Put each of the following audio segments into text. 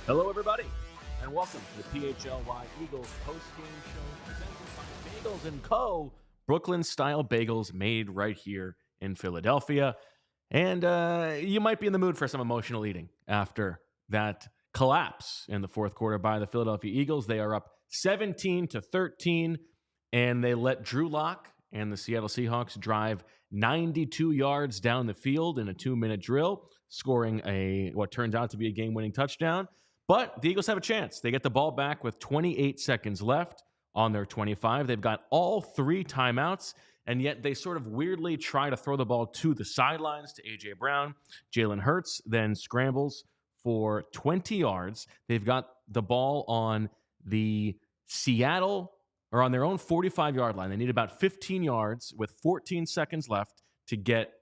Hello, everybody, and welcome to the PHLY Eagles post-game show presented by Bagels & Co. Brooklyn-style bagels made right here in Philadelphia. And you might be in the mood for some emotional eating after that collapse in the fourth quarter by the Philadelphia Eagles. They are up 17-13, and they let Drew Lock and the Seattle Seahawks drive 92 yards down the field in a 2-minute drill, scoring what turns out to be a game-winning touchdown. But the Eagles have a chance. They get the ball back with 28 seconds left on their 25. They've got all 3 timeouts, and yet they sort of weirdly try to throw the ball to the sidelines to A.J. Brown. Jalen Hurts then scrambles for 20 yards. They've got the ball on the Seattle, or on their own 45-yard line. They need about 15 yards with 14 seconds left to get,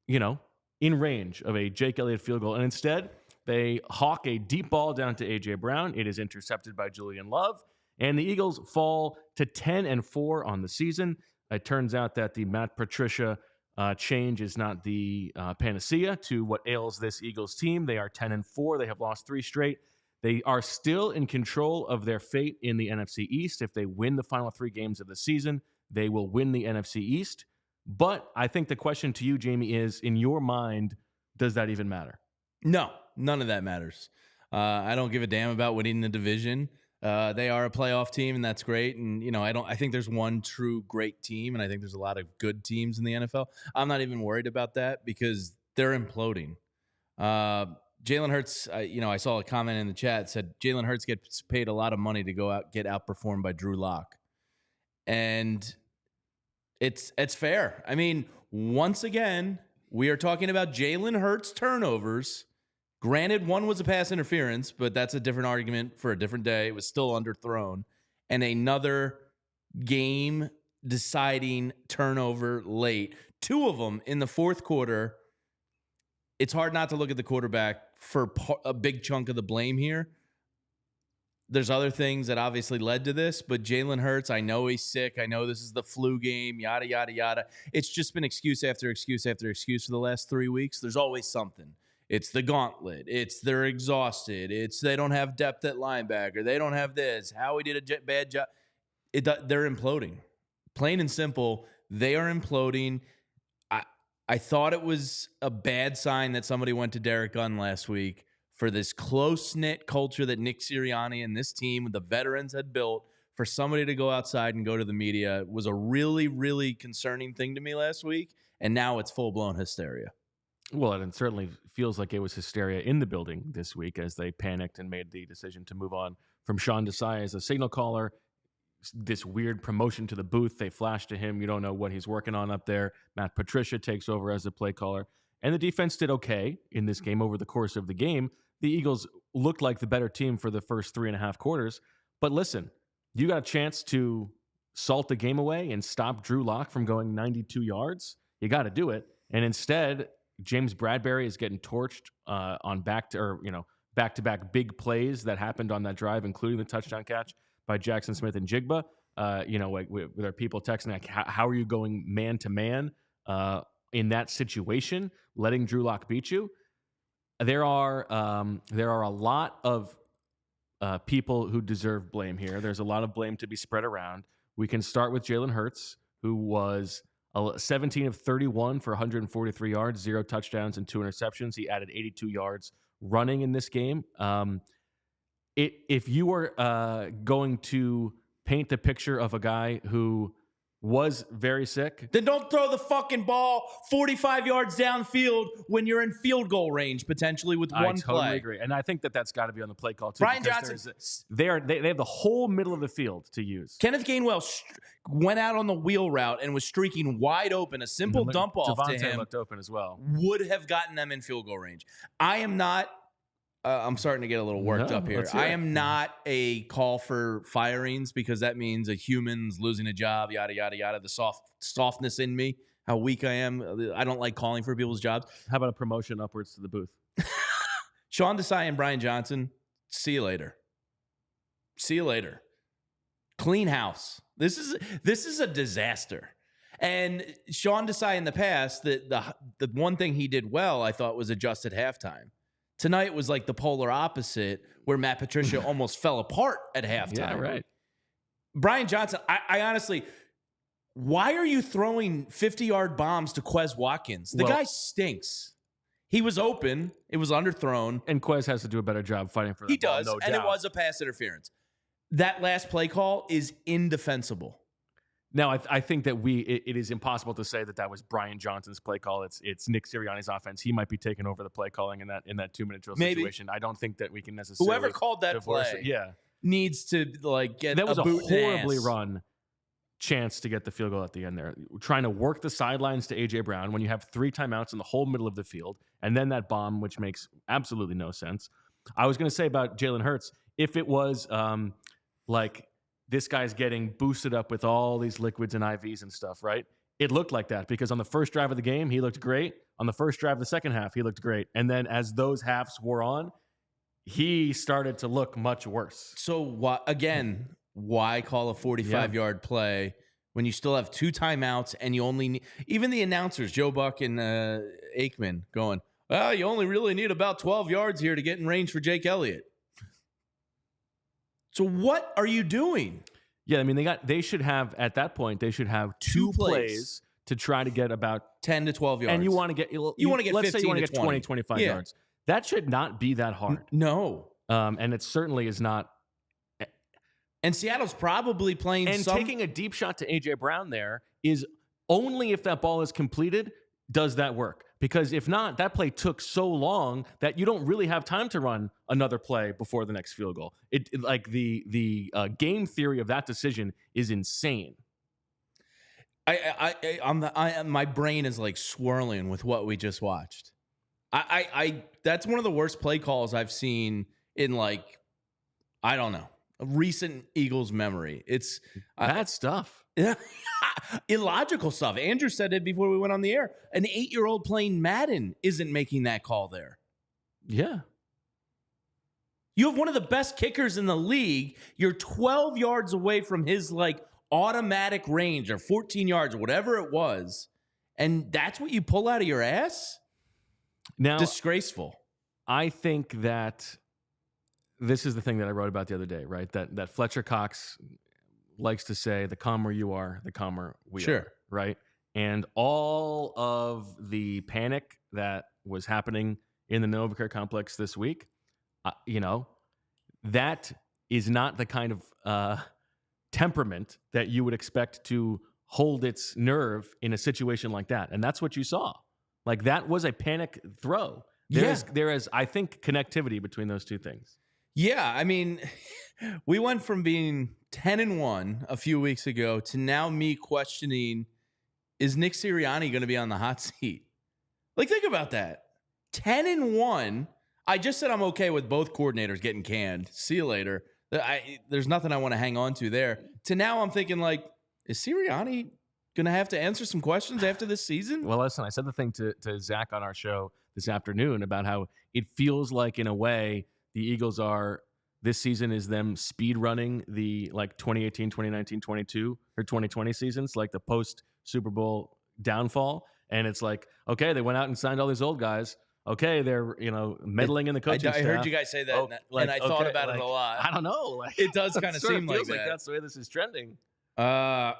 in range of a Jake Elliott field goal. And instead, they hawk a deep ball down to A.J. Brown. It is intercepted by Julian Love, and the Eagles fall to 10-4 on the season. It turns out that the Matt Patricia change is not the panacea to what ails this Eagles team. They are 10-4. They have lost 3 straight. They are still in control of their fate in the NFC East. If they win the final 3 games of the season, they will win the NFC East. But I think the question to you, Jamie, is, in your mind, does that even matter? No, none of that matters. I don't give a damn about winning the division. They are a playoff team, and that's great. And I think there's one true great team, and I think there's a lot of good teams in the NFL. I'm not even worried about that because they're imploding. Jalen Hurts, I saw a comment in the chat said Jalen Hurts gets paid a lot of money to go out get outperformed by Drew Lock, and it's fair. I mean, once again, we are talking about Jalen Hurts turnovers. Granted, one was a pass interference, but that's a different argument for a different day. It was still underthrown. And another game-deciding turnover late. 2 of them in the fourth quarter. It's hard not to look at the quarterback for a big chunk of the blame here. There's other things that obviously led to this, but Jalen Hurts, I know he's sick. I know this is the flu game, yada, yada, yada. It's just been excuse after excuse after excuse for the last 3 weeks. There's always something. It's the gauntlet. It's they're exhausted. It's they don't have depth at linebacker. They don't have this. Howie did a bad job. They're imploding. Plain and simple, they are imploding. I thought it was a bad sign that somebody went to Derek Gunn last week for this close-knit culture that Nick Sirianni and this team with the veterans had built. For somebody to go outside and go to the media was a really, really concerning thing to me last week, and now it's full-blown hysteria. Well, and it certainly feels like it was hysteria in the building this week as they panicked and made the decision to move on from Sean Desai as a signal caller. This weird promotion to the booth. They flash to him. You don't know what he's working on up there. Matt Patricia takes over as a play caller. And the defense did okay in this game over the course of the game. The Eagles looked like the better team for the first 3.5 quarters. But listen, you got a chance to salt the game away and stop Drew Lock from going 92 yards. You got to do it. And instead, James Bradbury is getting torched on back-to-back big plays that happened on that drive, including the touchdown catch by Jackson Smith and Jigba. With our people texting, like, how are you going man-to-man in that situation, letting Drew Lock beat you? There are a lot of people who deserve blame here. There's a lot of blame to be spread around. We can start with Jalen Hurts, who was 17 of 31 for 143 yards, 0 touchdowns, and 2 interceptions. He added 82 yards running in this game. If you were going to paint the picture of a guy who was very sick. Then don't throw the fucking ball 45 yards downfield when you're in field goal range potentially with one I totally play. agree, and I think that's got to be on the play call too. Brian Johnson, they have the whole middle of the field to use. Kenneth Gainwell went out on the wheel route and was streaking wide open. A simple dump off to him looked open as well. would have gotten them in field goal range. I am not. I'm starting to get a little worked up here. I am not a call for firings because that means a human's losing a job, yada, yada, yada. The softness in me, how weak I am. I don't like calling for people's jobs. How about a promotion upwards to the booth? Sean Desai and Brian Johnson, see you later. See you later. Clean house. This is a disaster. And Sean Desai in the past, the one thing he did well, I thought, was adjust at halftime. Tonight was like the polar opposite, where Matt Patricia almost fell apart at halftime. Yeah, right. Brian Johnson, I honestly, why are you throwing 50-yard bombs to Quez Watkins? The guy stinks. He was open. It was underthrown. And Quez has to do a better job fighting for that. He does, no and doubt. it was a pass interference. That last play call is indefensible. Now, I think that it is impossible to say that was Brian Johnson's play call. It's Nick Sirianni's offense. He might be taking over the play calling in that 2-minute drill situation. I don't think that we can necessarily. Whoever called that play, needs to get. That was a boot horribly run chance to get the field goal at the end there. Trying to work the sidelines to AJ Brown when you have 3 timeouts in the whole middle of the field, and then that bomb, which makes absolutely no sense. I was going to say about Jalen Hurts, if it was like. This guy's getting boosted up with all these liquids and IVs and stuff, right? It looked like that because on the first drive of the game, he looked great. On the first drive of the second half, he looked great. And then as those halves wore on, he started to look much worse. So, why call a 45-yard play when you still have 2 timeouts and you only need, even the announcers, Joe Buck and Aikman, going, well, you only really need about 12 yards here to get in range for Jake Elliott. So what are you doing? Yeah, I mean, they should have, at that point, they should have 2 plays to try to get about 10 to 12 yards. And you want to get, let's say you want to get 20, 25 yards. That should not be that hard. No. And it certainly is not. And Seattle's probably playing taking a deep shot to A.J. Brown there is only if that ball is completed does that work. Because if not, that play took so long that you don't really have time to run another play before the next field goal. The game theory of that decision is insane. My brain is like swirling with what we just watched. That's one of the worst play calls I've seen in I don't know, a recent Eagles memory. It's bad stuff. Illogical stuff. Andrew said it before we went on the air. An 8-year-old playing Madden isn't making that call there. Yeah. You have one of the best kickers in the league. You're 12 yards away from his automatic range, or 14 yards, or whatever it was. And that's what you pull out of your ass? Now, disgraceful. I think that this is the thing that I wrote about the other day, right? That Fletcher Cox likes to say, the calmer you are, the calmer we are, right? And all of the panic that was happening in the Novacare complex this week, that is not the kind of temperament that you would expect to hold its nerve in a situation like that. And that's what you saw. That was a panic throw. There is, I think, connectivity between those two things. Yeah, I mean, we went from being 10-1 a few weeks ago to now me questioning, is Nick Sirianni going to be on the hot seat? Think about that. 10-1. I just said I'm okay with both coordinators getting canned. See you later. There's nothing I want to hang on to there. To now I'm thinking, is Sirianni going to have to answer some questions after this season? Well, listen, I said the thing to Zach on our show this afternoon about how it feels like, in a way, the Eagles are, this season is them speed running the 2018, 2019, 22 or 2020 seasons, the post Super Bowl downfall. And it's okay, they went out and signed all these old guys. Okay, they're meddling in the coaching staff. I heard you guys say that, and I thought about it a lot. I don't know. It does kind of seem like that. That's the way this is trending. Yeah,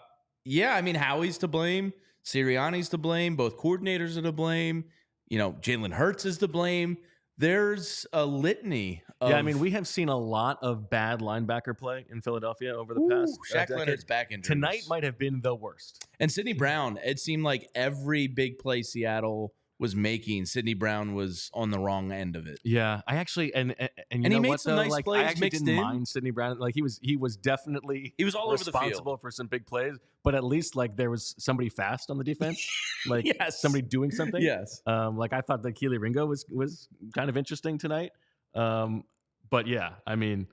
I mean, Howie's to blame. Sirianni's to blame. Both coordinators are to blame. Jalen Hurts is to blame. There's a litany of. Yeah, I mean, we have seen a lot of bad linebacker play in Philadelphia over the past Shaq decade. Leonard's back injury. Tonight might have been the worst. And Sidney Brown, it seemed like every big play Seattle was making, Sidney Brown was on the wrong end of it. Yeah, I actually and you he know made what some though? nice Like, plays I actually mixed didn't in. mind Sidney Brown. Like he was definitely He was all over the field. responsible for some big plays, but at least like there was somebody fast on the defense, like Yes. somebody doing something. Yes. Like I thought that Keely Ringo was kind of interesting tonight. But yeah, I mean,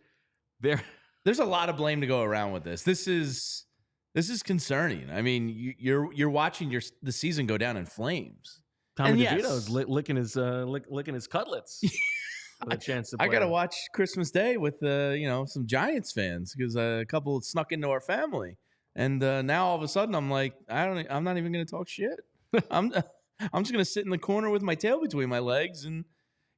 there's a lot of blame to go around with this. This is concerning. I mean, you're watching the season go down in flames. Tommy DeVito's licking his cutlets with a chance to play. I got to watch Christmas Day with some Giants fans because a couple snuck into our family, and now all of a sudden I'm like, I'm not even going to talk shit. I'm just going to sit in the corner with my tail between my legs, and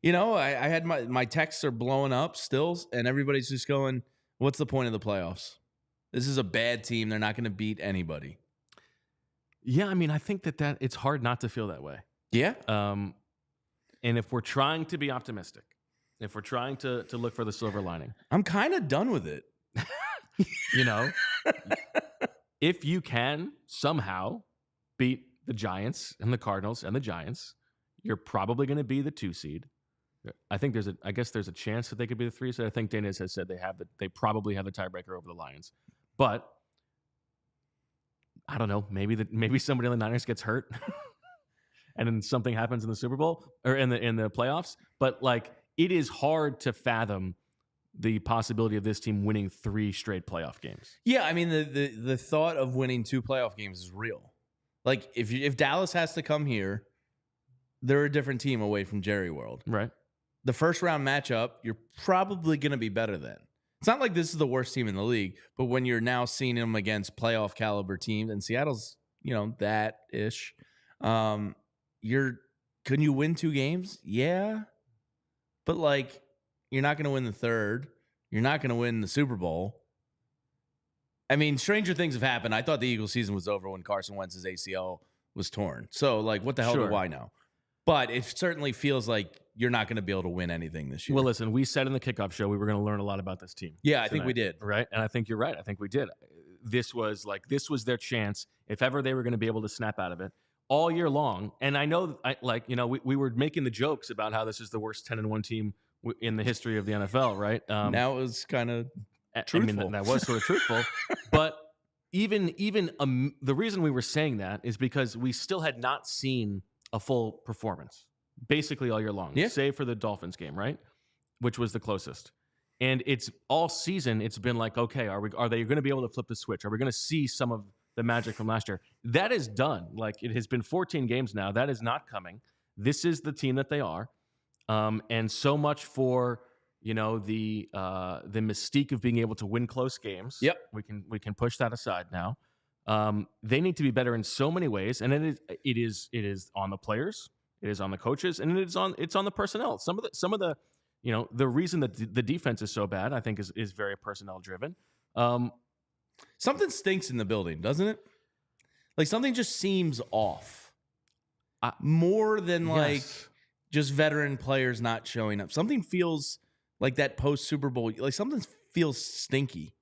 I had my texts are blowing up still, and everybody's just going, "What's the point of the playoffs? This is a bad team. They're not going to beat anybody." Yeah, I mean, I think that it's hard not to feel that way. Yeah. And if we're trying to be optimistic, if we're trying to look for the silver lining, I'm kind of done with it. If you can somehow beat the Giants and the Cardinals and the Giants, you're probably going to be the 2 seed. I think there's a chance that they could be the 3 seed. I think Dana has said they probably have the tiebreaker over the Lions, but I don't know. Maybe somebody on the Niners gets hurt. And then something happens in the Super Bowl or in the playoffs. But like, it is hard to fathom the possibility of this team winning 3 straight playoff games. Yeah, I mean the thought of winning 2 playoff games is real. Like if Dallas has to come here, they're a different team away from Jerry World. Right. The first round matchup, you're probably going to be better than. It's not like this is the worst team in the league, but when you're now seeing them against playoff caliber teams, and Seattle's that ish. Can you win 2 games? Yeah. But like, you're not going to win the 3rd. You're not going to win the Super Bowl. I mean, stranger things have happened. I thought the Eagles season was over when Carson Wentz's ACL was torn. So like, what the hell do I know? But it certainly feels like you're not going to be able to win anything this year. Well, listen, we said in the kickoff show we were going to learn a lot about this team. Yeah, tonight, I think we did. Right? And I think you're right. I think we did. This was their chance, if ever they were going to be able to snap out of it, all year long. And I know, we were making the jokes about how this is the worst 10-1 team in the history of the NFL, right? Now it was kind of truthful. I mean, that was sort of truthful. But even the reason we were saying that is because we still had not seen a full performance basically all year long, save for the Dolphins game, right? Which was the closest. And it's all season. It's been like, okay, are they going to be able to flip the switch? Are we going to see some of the magic from last year? That is done. Like, it has been 14 games now. That is not coming. This is the team that they are. And so much for, the mystique of being able to win close games. Yep. We can push that aside now. They need to be better in so many ways. And it is on the players, it is on the coaches, and it's on the personnel. Some of the the reason that the defense is so bad, I think, is very personnel driven. Something stinks in the building, doesn't it? Like, something just seems off. More than like just veteran players not showing up. Something feels like that post Super Bowl, like something feels stinky.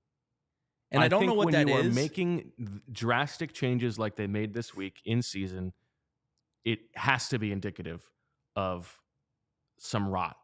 And I don't know what that is. When you are making drastic changes like they made this week in season, it has to be indicative of some rot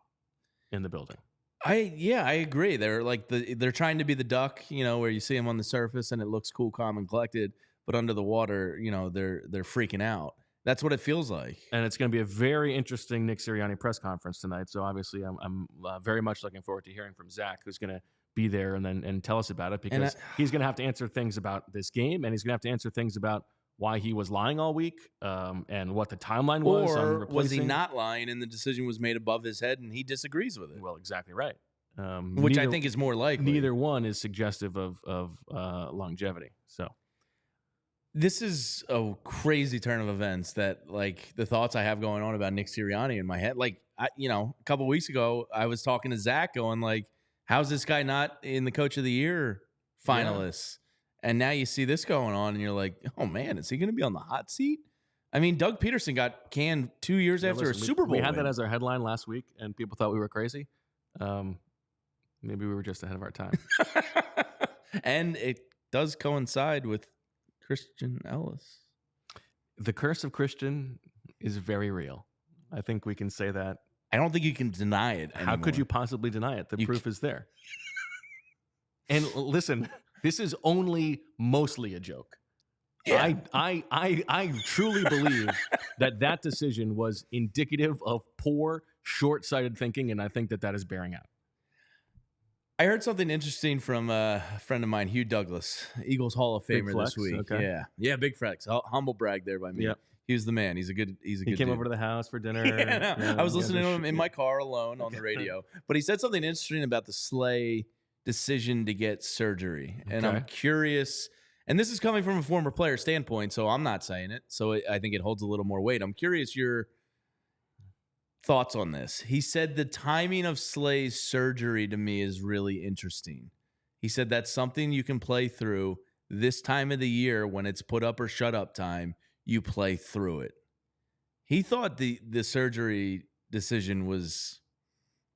in the building. I agree. They're like they're trying to be the duck, where you see them on the surface and it looks cool, calm, and collected, but under the water, they're freaking out. That's what it feels like. And it's going to be a very interesting Nick Sirianni press conference tonight. So obviously, I'm very much looking forward to hearing from Zach, who's going to be there and tell us about it, because he's going to have to answer things about this game, and he's going to have to answer things about why he was lying all week, and what the timeline was. Or was he not lying and the decision was made above his head and he disagrees with it? Well, exactly right. Which I think is more likely. Neither one is suggestive of longevity. So this is a crazy turn of events that, like, the thoughts I have going on about Nick Sirianni in my head. Like, a couple of weeks ago, I was talking to Zach going like, how's this guy not in the Coach of the Year finalists? Yeah. And now you see this going on and you're like, oh man, is he going to be on the hot seat? I mean, Doug Peterson got canned 2 years after a Super Bowl We had win. that as our headline last week, and people thought we were crazy. Maybe we were just ahead of our time. And it does coincide with Christian Ellis. The curse of Christian is very real. I think we can say that. I don't think you can deny it anymore. How could you possibly deny it? The proof is there. And listen, this is only mostly a joke. Yeah. I truly believe that decision was indicative of poor, short-sighted thinking, and I think that is bearing out. I heard something interesting from a friend of mine, Hugh Douglas, Eagles Hall of Famer this week. Okay. Yeah, big flex. Humble brag there by me. Yep. He was the man. He's a good He came over to the house for dinner. I was listening to him in my car alone on the radio. But he said something interesting about the Slay decision to get surgery. And I'm curious, and this is coming from a former player standpoint, so I'm not saying it. So I think it holds a little more weight. I'm curious your thoughts on this. He said the timing of Slay's surgery to me is really interesting. He said that's something you can play through this time of the year when it's put up or shut up time. You play through it. He thought the surgery decision was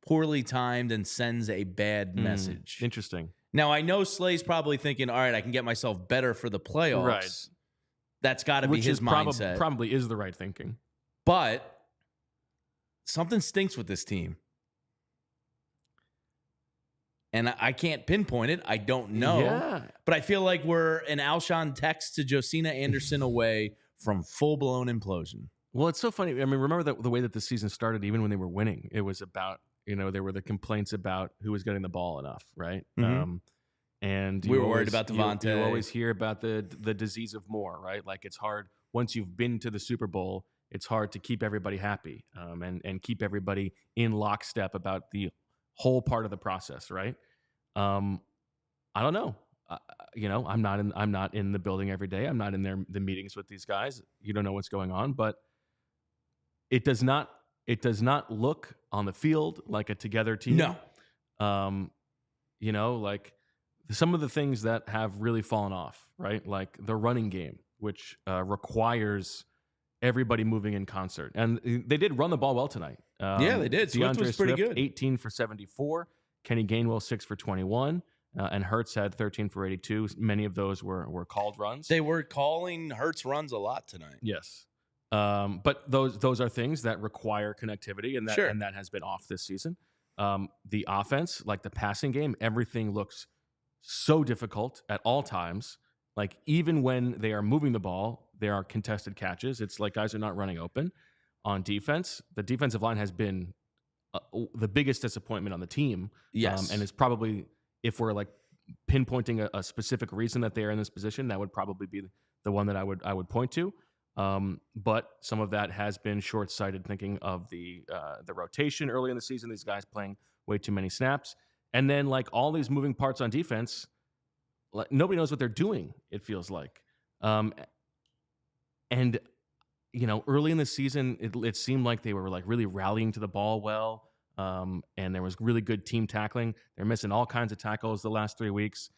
poorly timed and sends a bad message. Interesting. Now, I know Slay's probably thinking, all right, I can get myself better for the playoffs. Right. That's got to be his mindset. Probably is the right thinking. But something stinks with this team. And I can't pinpoint it. I don't know. Yeah. But I feel like we're an Alshon text to Josina Anderson away from full-blown implosion. Well, it's so funny. I mean, remember the way that the season started, even when they were winning, it was about, there were the complaints about who was getting the ball enough, right? Mm-hmm. And we were worried about Devontae. You always hear about the disease of more, right? Like it's hard, once you've been to the Super Bowl, it's hard to keep everybody happy and keep everybody in lockstep about the whole part of the process, right? I don't know. I'm not in the building every day. I'm not in the meetings with these guys. You don't know what's going on, but it does not look on the field like a together team. No. Like some of the things that have really fallen off, right? Like the running game, which requires everybody moving in concert. And they did run the ball well tonight. Yeah, they did. Swift was pretty good. 18 for 74. Kenny Gainwell, 6 for 21. And Hurts had 13 for 82. Many of those were called runs. They were calling Hurts runs a lot tonight. Yes. But those are things that require connectivity, and that has been off this season. The offense, like the passing game, everything looks so difficult at all times. Like even when they are moving the ball, there are contested catches. It's like guys are not running open. On defense, the defensive line has been the biggest disappointment on the team. Yes. And it's probably, if we're like pinpointing a specific reason that they are in this position, that would probably be the one that I would point to. But some of that has been short-sighted thinking of the rotation early in the season, these guys playing way too many snaps. And then like all these moving parts on defense, like nobody knows what they're doing, it feels like. And early in the season, it seemed like they were like really rallying to the ball well. And there was really good team tackling. They're missing all kinds of tackles the last 3 weeks.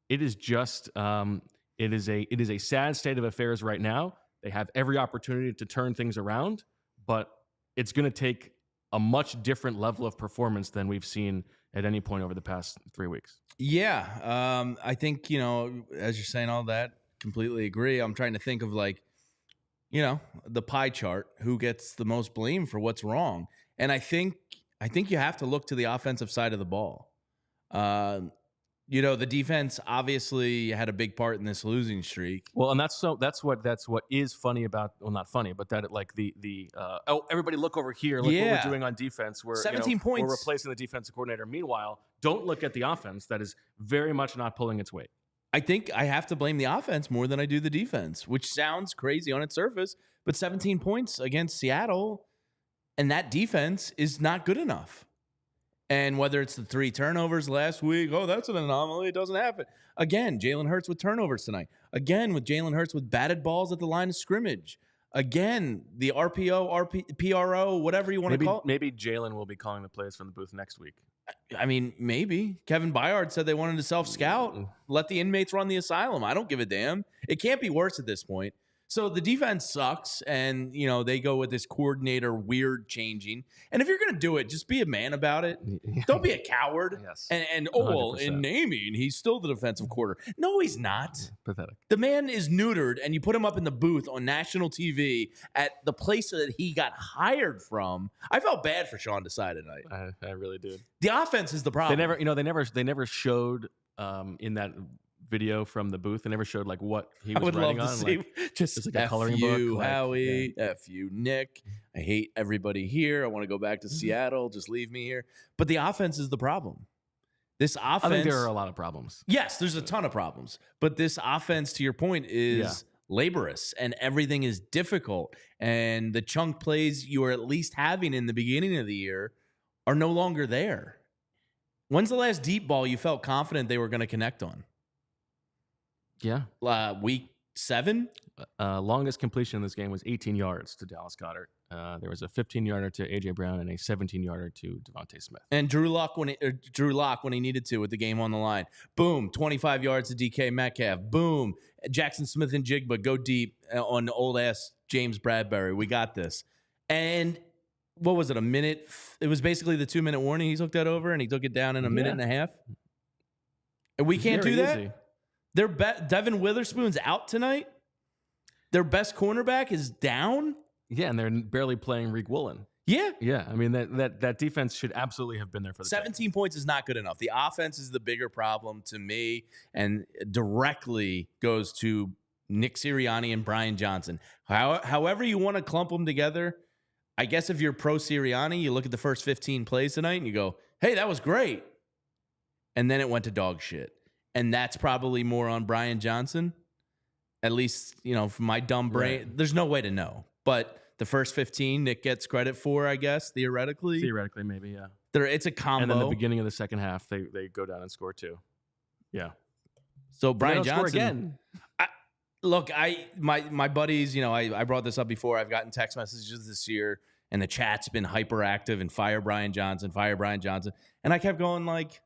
It is just it is a sad state of affairs right now. They have every opportunity to turn things around, but it's going to take a much different level of performance than we've seen at any point over the past 3 weeks. Yeah, I think as you're saying all that, completely agree. I'm trying to think of like, the pie chart, who gets the most blame for what's wrong, and I think you have to look to the offensive side of the ball. The defense obviously had a big part in this losing streak. Well, and that's what is funny about, well, not funny, but that like everybody look over here, look what we're doing on defense. We're 17 points. We're replacing the defensive coordinator. Meanwhile, don't look at the offense that is very much not pulling its weight. I think I have to blame the offense more than I do the defense, which sounds crazy on its surface, but 17 points against Seattle and that defense is not good enough. And whether it's the 3 turnovers last week, that's an anomaly. It doesn't happen. Again, Jalen Hurts with turnovers tonight. Again, with Jalen Hurts with batted balls at the line of scrimmage. Again, the RPO, PRO, whatever you want to call it. Maybe Jalen will be calling the plays from the booth next week. I mean, maybe. Kevin Byard said they wanted to self-scout. Let the inmates run the asylum. I don't give a damn. It can't be worse at this point. So the defense sucks, and they go with this coordinator weird changing. And if you're gonna do it, just be a man about it. Don't be a coward. Yes. And in 100%. naming, he's still the defensive coordinator. No, he's not. Pathetic. The man is neutered, and you put him up in the booth on national TV at the place that he got hired from. I felt bad for Sean Desai tonight. I really did. The offense is the problem. They never showed in that video from the booth. They never showed like what he was writing on. Just like a coloring you, book. Howie, F you, Nick. I hate everybody here. I want to go back to Seattle. Just leave me here. But the offense is the problem. This offense. I think there are a lot of problems. Yes, there's a ton of problems. But this offense, to your point, is laborious and everything is difficult. And the chunk plays you are at least having in the beginning of the year are no longer there. When's the last deep ball you felt confident they were going to connect on? Yeah. Week 7? Longest completion in this game was 18 yards to Dallas Goedert. There was a 15-yarder to A.J. Brown and a 17-yarder to Devontae Smith. And Drew Lock when he needed to with the game on the line. Boom, 25 yards to DK Metcalf. Boom, Jackson Smith and Jigba go deep on old-ass James Bradbury. We got this. And what was it, a minute? It was basically the 2-minute warning. He took that over, and he took it down in a minute and a half. And we can't do that? Easy. Devin Witherspoon's out tonight. Their best cornerback is down. Yeah, and they're barely playing Reek Woolen. Yeah. Yeah, I mean, that defense should absolutely have been there for the 17 points is not good enough. The offense is the bigger problem to me and directly goes to Nick Sirianni and Brian Johnson. However you want to clump them together, I guess if you're pro Sirianni, you look at the first 15 plays tonight and you go, hey, that was great. And then it went to dog shit. And that's probably more on Brian Johnson. At least, from my dumb brain, right. There's no way to know. But the first 15, Nick gets credit for, I guess, theoretically. Theoretically, maybe, yeah. It's a combo. And then the beginning of the second half, they go down and score 2. Yeah. So Brian Johnson. Score again. My buddies, I brought this up before. I've gotten text messages this year, and the chat's been hyperactive and fire Brian Johnson. And I kept going like,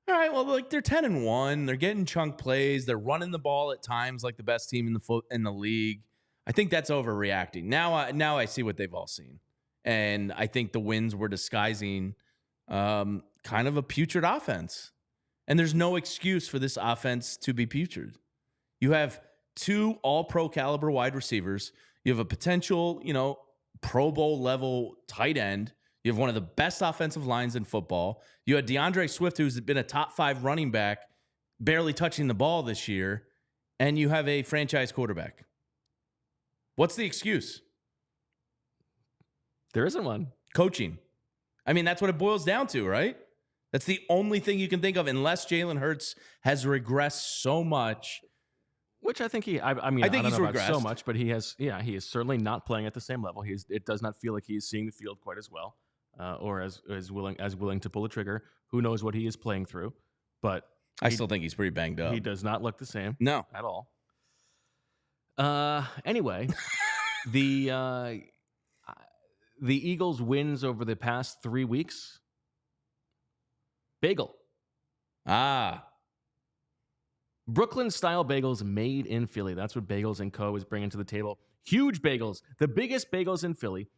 all right, well, they're 10-1. They're getting chunk plays. They're running the ball at times like the best team in the league. I think that's overreacting. Now I see what they've all seen, and I think the wins were disguising kind of a putrid offense. And there's no excuse for this offense to be putrid. You have 2 all-pro caliber wide receivers. You have a potential, Pro Bowl level tight end. You have one of the best offensive lines in football. You had DeAndre Swift, who's been a top 5 running back, barely touching the ball this year. And you have a franchise quarterback. What's the excuse? There isn't one. Coaching. I mean, that's what it boils down to, right? That's the only thing you can think of, unless Jalen Hurts has regressed so much. Which I think I don't he's know about regressed so much, but he is certainly not playing at the same level. It does not feel like he's seeing the field quite as well. Or as willing to pull the trigger. Who knows what he is playing through? But I still think he's pretty banged up. He does not look the same. No, at all. Anyway, the Eagles' wins over the past 3 weeks. Bagel. Brooklyn-style bagels made in Philly. That's what Bagels & Co. is bringing to the table. Huge bagels. The biggest bagels in Philly.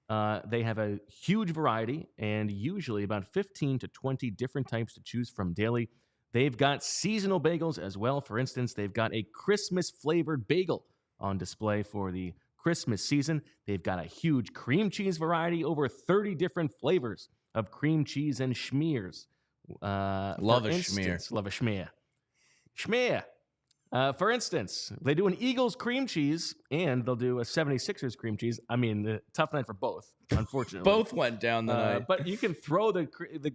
They have a huge variety and usually about 15 to 20 different types to choose from daily. They've got seasonal bagels as well. For instance, they've got a Christmas-flavored bagel on display for the Christmas season. They've got a huge cream cheese variety, over 30 different flavors of cream cheese and schmears. Love a schmear. Love a schmear. Schmear. For instance, they do an Eagles cream cheese and they'll do a 76ers cream cheese. I mean, tough night for both, unfortunately. Both went down the night. But you can throw the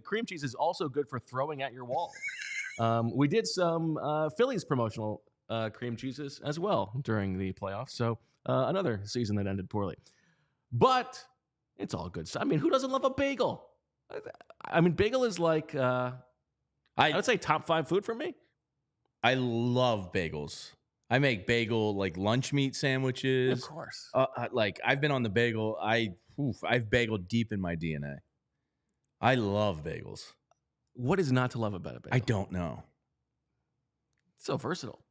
cream cheese is also good for throwing at your wall. We did some Phillies promotional cream cheeses as well during the playoffs. So another season that ended poorly. But it's all good. I mean, who doesn't love a bagel? I mean, bagel is like, I would say top 5 food for me. I love bagels. I make bagel like lunch meat sandwiches. Of course. I've been on the bagel. I've bageled deep in my DNA. I love bagels. What is not to love about a bagel? I don't know. So versatile.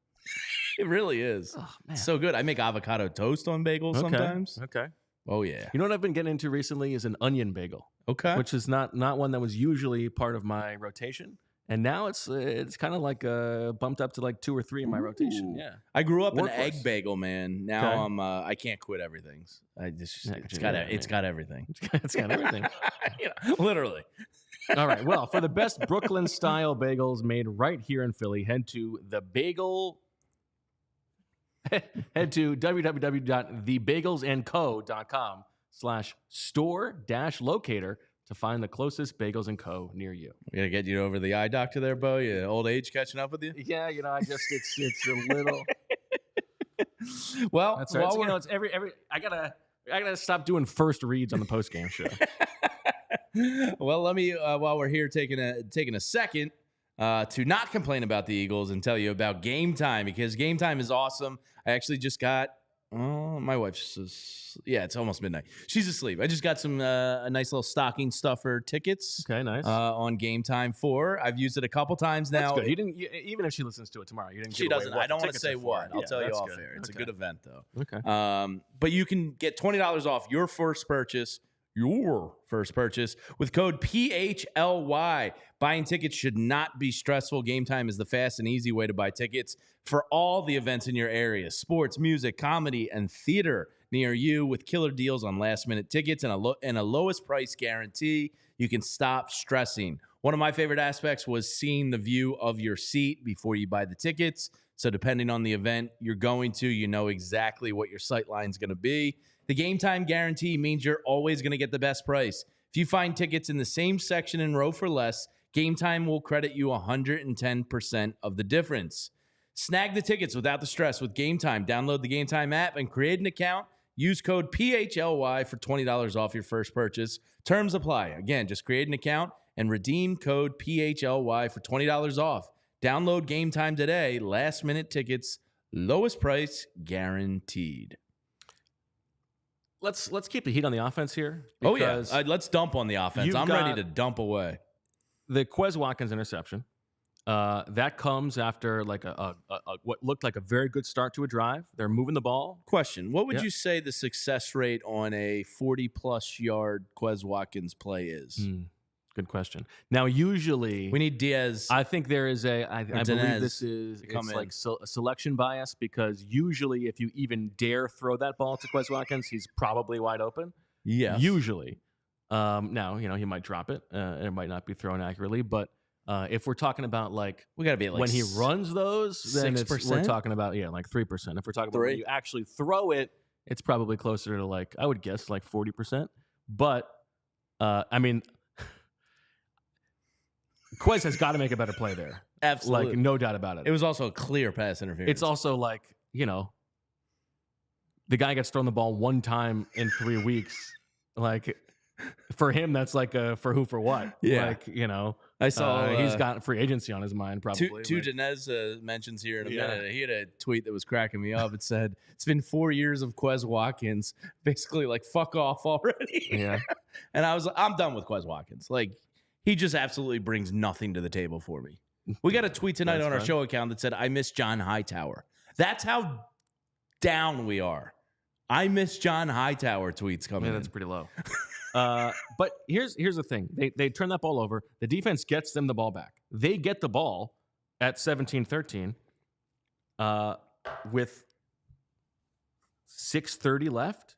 It really is. Oh, man. So good. I make avocado toast on bagels sometimes. Okay. Oh, yeah. You know what I've been getting into recently is an onion bagel, Okay. which is not one that was usually part of my rotation. And now it's kind of like bumped up to like 2 or 3 in my rotation. Yeah. I grew up an Workhorse. egg bagel man. Now Okay. I'm I can't quit everything. It's got everything. It's got everything. Literally. All right. Well, for the best Brooklyn style bagels made right here in Philly, head to www.thebagelsandco.com/store-locator to find the closest Bagels & Co. near you. We gotta get you over the eye doctor there, Bo. You old age catching up with you? Yeah, it's a little. Well, That's right. It's every. I gotta stop doing first reads on the post game show. Well, let me while we're here taking a second to not complain about the Eagles and tell you about Game Time, because Game Time is awesome. I actually just got my wife's it's almost midnight. She's asleep. I just got some a nice little stocking stuffer tickets. Okay, nice. On Game Time 4. I've used it a couple times now. That's good. Even if she listens to it tomorrow, you didn't. She doesn't. I don't want to say what. I'll tell you off air. It's a good event though. Okay. But you can get $20 off your first purchase with code PHLY. Buying tickets should not be stressful. Game Time is the fast and easy way to buy tickets for all the events in your area: sports, music, comedy, and theater near you, with killer deals on last-minute tickets and a lowest price guarantee. You can stop stressing. One of my favorite aspects was seeing the view of your seat before you buy the tickets. So depending on the event you're going to, you know exactly what your sight line is going to be. The Game Time guarantee means you're always going to get the best price. If you find tickets in the same section and row for less, Game Time will credit you 110% of the difference. Snag the tickets without the stress with Game Time. Download the Game Time app and create an account. Use code PHLY for $20 off your first purchase. Terms apply. Again, just create an account and redeem code PHLY for $20 off. Download Game Time today. Last minute tickets, lowest price guaranteed. Let's keep the heat on the offense here. Oh yeah, let's dump on the offense. I'm ready to dump away. The Quez Watkins interception that comes after like a what looked like a very good start to a drive. They're moving the ball. Question: what would you say the success rate on a 40+ yard Quez Watkins play is? Good question. Now, usually we need Diaz. I think there is I believe this is like a selection bias, because usually if you even dare throw that ball to Quez Watkins, he's probably wide open. Yeah. Usually. Now, he might drop it. It might not be thrown accurately, but if we're talking about like we got to be at like when he runs those, then 6%? We're talking about like 3%. If we're talking about when you actually throw it, it's probably closer to like, I would guess like 40%. But I mean, Quez has got to make a better play there. Absolutely. Like, no doubt about it. It was also a clear pass interference. It's also like, the guy gets thrown the ball one time in 3 weeks. Like, for him, that's like for who, for what? Yeah. Like, I saw he's got free agency on his mind, probably. Janez mentions here in a minute. He had a tweet that was cracking me up. It said, it's been 4 years of Quez Watkins, basically like, fuck off already. Yeah. And I'm done with Quez Watkins. Like, he just absolutely brings nothing to the table for me. We got a tweet tonight on our show account that said, I miss John Hightower. That's how down we are. I miss John Hightower tweets coming in. That's pretty low. But here's the thing. They turn that ball over. The defense gets them the ball back. They get the ball at 17-13 with 6:30 left.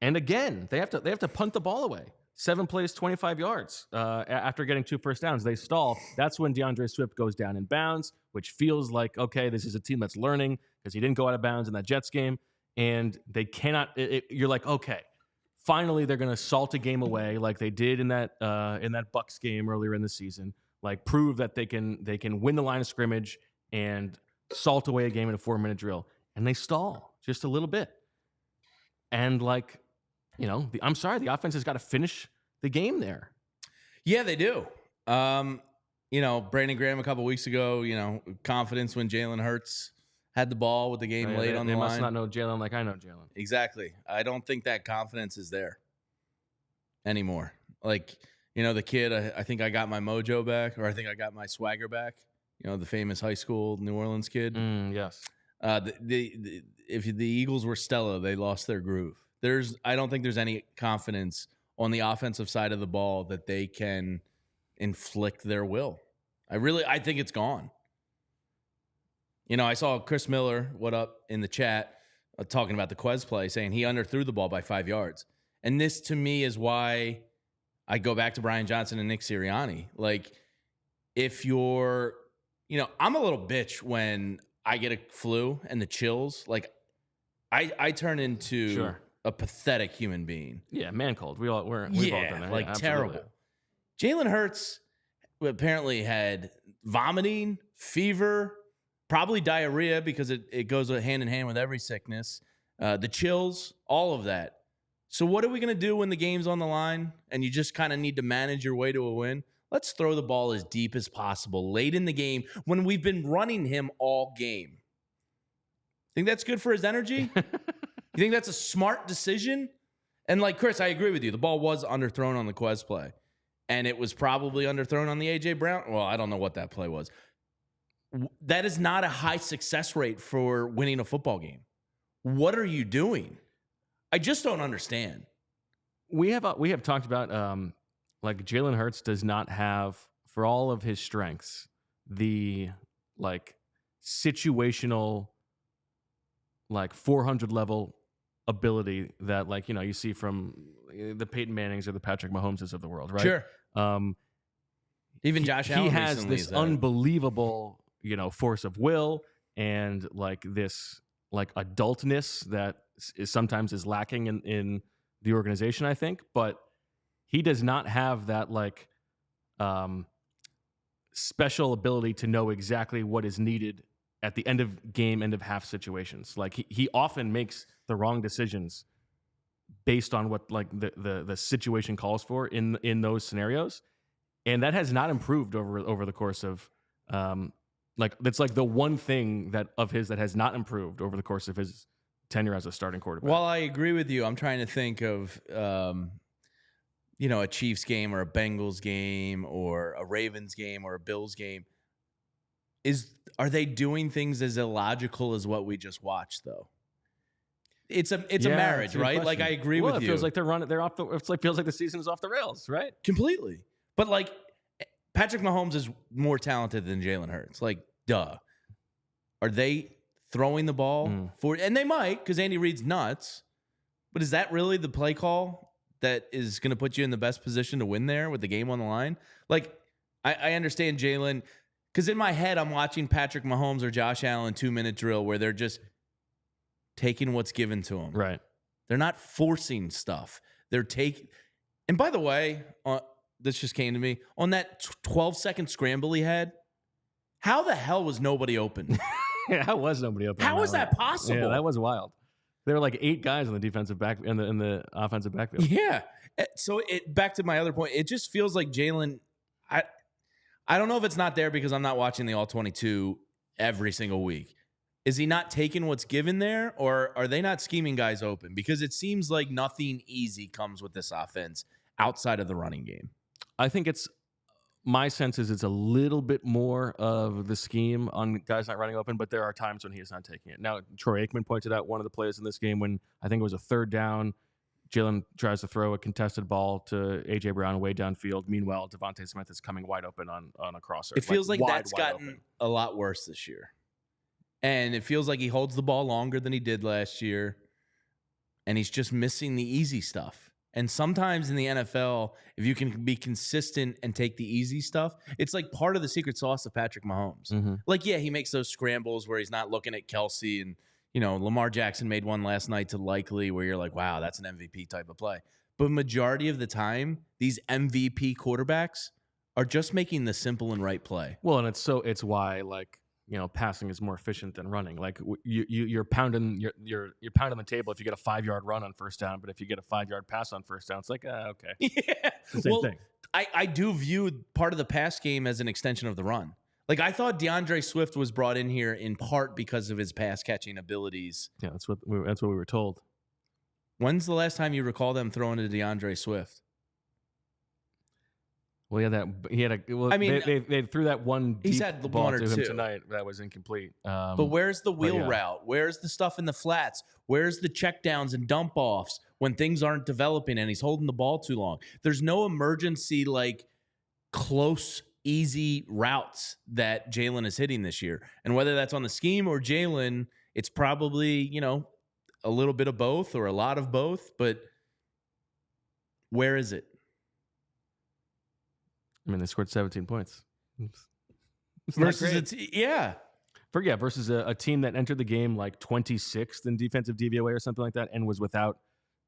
And again, they have to punt the ball away. 7 plays, 25 yards. After getting 2 first downs, they stall. That's when DeAndre Swift goes down in bounds, which feels like, okay, this is a team that's learning, because he didn't go out of bounds in that Jets game. And they cannot, you're like, okay, finally they're going to salt a game away like they did in that Bucs game earlier in the season. Like, prove that they can win the line of scrimmage and salt away a game in a 4-minute drill. And they stall just a little bit. And like, I'm sorry, the offense has got to finish the game there. Yeah, they do. Brandon Graham a couple weeks ago, confidence when Jalen Hurts had the ball with the game late on the line. They must not know Jalen like I know Jalen. Exactly. I don't think that confidence is there anymore. Like, the kid, I think I got my mojo back, or I think I got my swagger back. The famous high school New Orleans kid. Yes. If the Eagles were Stella, they lost their groove. I don't think there's any confidence on the offensive side of the ball that they can inflict their will. I think it's gone. I saw Chris Miller, what up, in the chat, talking about the Quez play, saying he underthrew the ball by 5 yards. And this, to me, is why I go back to Brian Johnson and Nick Sirianni. Like, if you're, I'm a little bitch when I get a flu and the chills. Like, I turn into a pathetic human being. Yeah, man cold. We've all done that. Like, terrible. Jalen Hurts apparently had vomiting, fever, probably diarrhea because it goes hand in hand with every sickness. The chills, all of that. So what are we going to do when the game's on the line and you just kind of need to manage your way to a win? Let's throw the ball as deep as possible late in the game when we've been running him all game. Think that's good for his energy? You think that's a smart decision? And like Chris, I agree with you. The ball was underthrown on the Quez play. And it was probably underthrown on the A.J. Brown. Well, I don't know what that play was. That is not a high success rate for winning a football game. What are you doing? I just don't understand. We have talked about like Jalen Hurts does not have, for all of his strengths, the like situational like 400 level ability that like you see from the Peyton Mannings or the Patrick Mahomeses of the world, right? Sure. Even Josh Allen. He has this unbelievable force of will and like this like adultness that sometimes is lacking in the organization, I think, but he does not have that like special ability to know exactly what is needed at the end of game, end of half situations. Like he often makes the wrong decisions based on what like the situation calls for in those scenarios, and that has not improved over the course of like that's like the one thing that has not improved over the course of his tenure as a starting quarterback. While I agree with you, I'm trying to think of a Chiefs game or a Bengals game or a Ravens game or a Bills game. Are they doing things as illogical as what we just watched though? It's a marriage, right? Question. Like I agree with you. It feels like they're off feels like the season is off the rails, right? Completely. But like Patrick Mahomes is more talented than Jalen Hurts. Like, duh. Are they throwing the ball for? And they might, because Andy Reid's nuts. But is that really the play call that is going to put you in the best position to win there with the game on the line? Like, I understand Jalen, because in my head I'm watching Patrick Mahomes or Josh Allen 2-minute drill where they're just taking what's given to them. Right. They're not forcing stuff. They're taking. And by the way, this just came to me on that 12-second scramble he had. How the hell was nobody open? Yeah, how was nobody open? How is that possible? Yeah, that was wild. There were like 8 guys on the defensive back in the offensive backfield. Yeah. So back to my other point. It just feels like Jalen. I don't know if it's not there because I'm not watching the All-22 every single week. Is he not taking what's given there, or are they not scheming guys open? Because it seems like nothing easy comes with this offense outside of the running game. I think my sense is it's a little bit more of the scheme on guys not running open, but there are times when he is not taking it. Now, Troy Aikman pointed out one of the plays in this game when I think it was a 3rd down. Jalen tries to throw a contested ball to A.J. Brown way downfield. Meanwhile, Devontae Smith is coming wide open on a crosser. It feels like that's gotten a lot worse this year. And it feels like he holds the ball longer than he did last year. And he's just missing the easy stuff. And sometimes in the NFL, if you can be consistent and take the easy stuff, it's like part of the secret sauce of Patrick Mahomes. Mm-hmm. Like, yeah, he makes those scrambles where he's not looking at Kelsey. And, Lamar Jackson made one last night to Likely where you're like, wow, that's an MVP type of play. But majority of the time, these MVP quarterbacks are just making the simple and right play. Well, and it's why like, passing is more efficient than running. Like you're pounding you're pounding the table if you get a 5-yard run on 1st down, but if you get a 5-yard pass on 1st down, it's like okay, yeah, it's the same thing. I do view part of the pass game as an extension of the run. Like I thought DeAndre Swift was brought in here in part because of his pass catching abilities. Yeah, that's what we were told. When's the last time you recall them throwing to DeAndre Swift? Well, yeah, he had a. Well, I mean, they threw that one he's deep had ball one or to him two. tonight that was incomplete. But where's the wheel yeah. route? Where's the stuff in the flats? Where's the checkdowns and dump offs when things aren't developing and he's holding the ball too long? There's no emergency, like close, easy routes that Jalen is hitting this year. And whether that's on the scheme or Jalen, it's probably, a little bit of both or a lot of both. But where is it? I mean, they scored 17 points. It's versus versus a team that entered the game like 26th in defensive DVOA or something like that and was without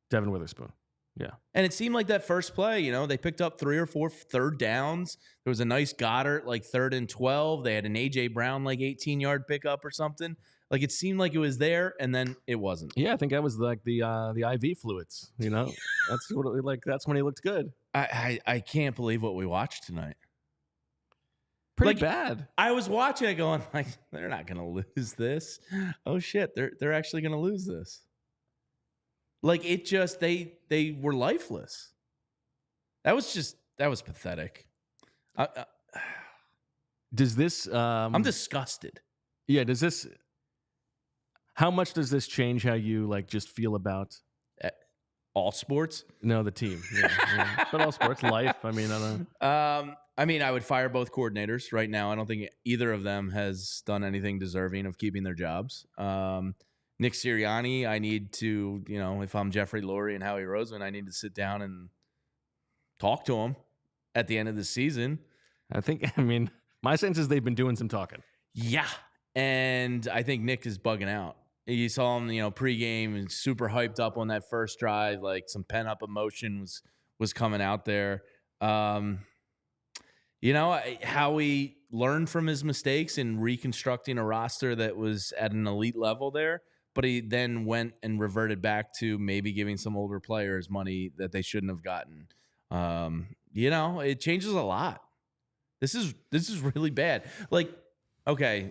Devin Witherspoon. Yeah. And it seemed like that first play, they picked up 3 or 4 third downs. There was a nice Goddard, like 3rd and 12. They had an A.J. Brown, like 18-yard pickup or something. Like it seemed like it was there, and then it wasn't. Yeah, I think that was like the IV fluids, That's what that's when he looked good. I can't believe what we watched tonight. Pretty bad. I was watching it going like, they're not going to lose this. Oh shit, they're actually going to lose this. Like it just they were lifeless. That was pathetic. Does this I'm disgusted. Yeah, how much does this change how you like just feel about all sports? No, the team. Yeah. But all sports, life. I mean, I don't know. I would fire both coordinators right now. I don't think either of them has done anything deserving of keeping their jobs. Nick Sirianni, I need to, if I'm Jeffrey Lurie and Howie Roseman, I need to sit down and talk to him at the end of the season. My sense is they've been doing some talking. Yeah. And I think Nick is bugging out. You saw him, pregame and super hyped up on that first drive, like some pent-up emotion was coming out there. How he learned from his mistakes in reconstructing a roster that was at an elite level there, but he then went and reverted back to maybe giving some older players money that they shouldn't have gotten. It changes a lot. This is really bad. Like, okay,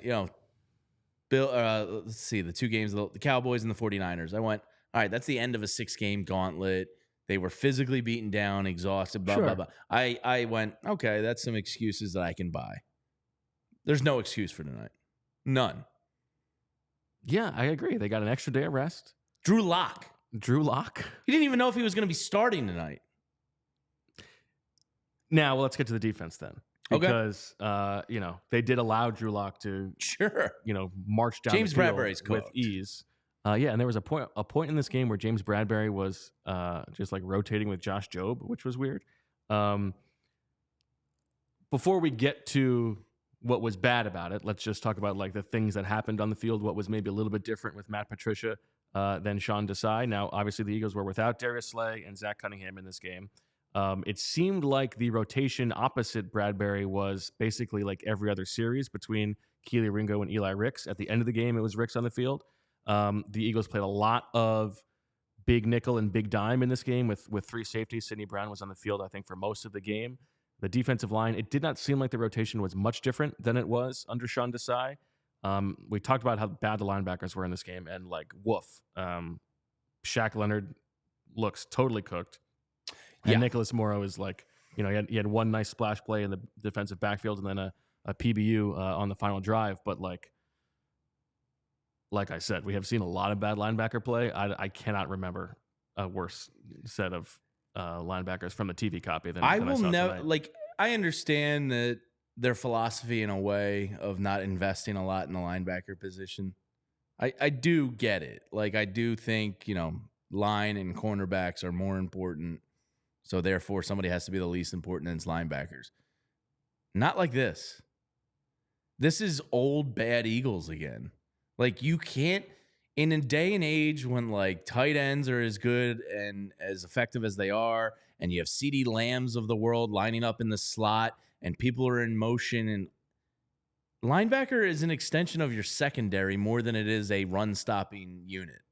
Bill, let's see, the 2 games, the Cowboys and the 49ers. I went, all right, that's the end of a 6-game gauntlet. They were physically beaten down, exhausted, blah, blah, blah. I went, okay, that's some excuses that I can buy. There's no excuse for tonight. None. Yeah, I agree. They got an extra day of rest. Drew Lock. He didn't even know if he was going to be starting tonight. Now, let's get to the defense then. Because, they did allow Drew Lock to, march down James the field Bradbury's with cooked. ease. And there was a point in this game where James Bradbury was just like rotating with Josh Jobe, which was weird. Before we get to what was bad about it, let's just talk about like the things that happened on the field, what was maybe a little bit different with Matt Patricia than Sean Desai. Now, obviously, the Eagles were without Darius Slay and Zach Cunningham in this game. It seemed like the rotation opposite Bradbury was basically like every other series between Keely Ringo and Eli Ricks. At the end of the game, it was Ricks on the field. The Eagles played a lot of big nickel and big dime in this game with 3 safeties. Sidney Brown was on the field, I think, for most of the game. The defensive line, it did not seem like the rotation was much different than it was under Sean Desai. We talked about how bad the linebackers were in this game, and like woof. Shaq Leonard looks totally cooked. And Nicholas Morrow is like, he had one nice splash play in the defensive backfield and then a PBU on the final drive. But like I said, we have seen a lot of bad linebacker play. I cannot remember a worse set of linebackers from the TV copy than I will never tonight. I understand that their philosophy in a way of not investing a lot in the linebacker position. I do get it. Like I do think, line and cornerbacks are more important. So therefore, somebody has to be the least important than its linebackers. Not like this. This is old bad Eagles again. Like you can't, in a day and age when like tight ends are as good and as effective as they are, and you have CeeDee Lambs of the world lining up in the slot, and people are in motion, and linebacker is an extension of your secondary more than it is a run-stopping unit.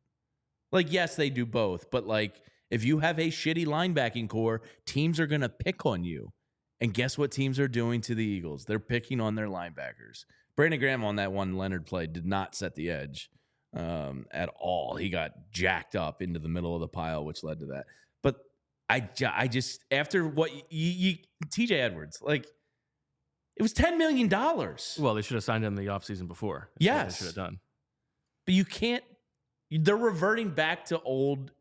Like yes, they do both, but like. If you have a shitty linebacking core, teams are going to pick on you. And guess what teams are doing to the Eagles? They're picking on their linebackers. Brandon Graham on that one Leonard play did not set the edge at all. He got jacked up into the middle of the pile, which led to that. But I just after what TJ Edwards, like it was $10 million. Well, they should have signed him in the offseason before. That's what they should have done. But you can't. They're reverting back to old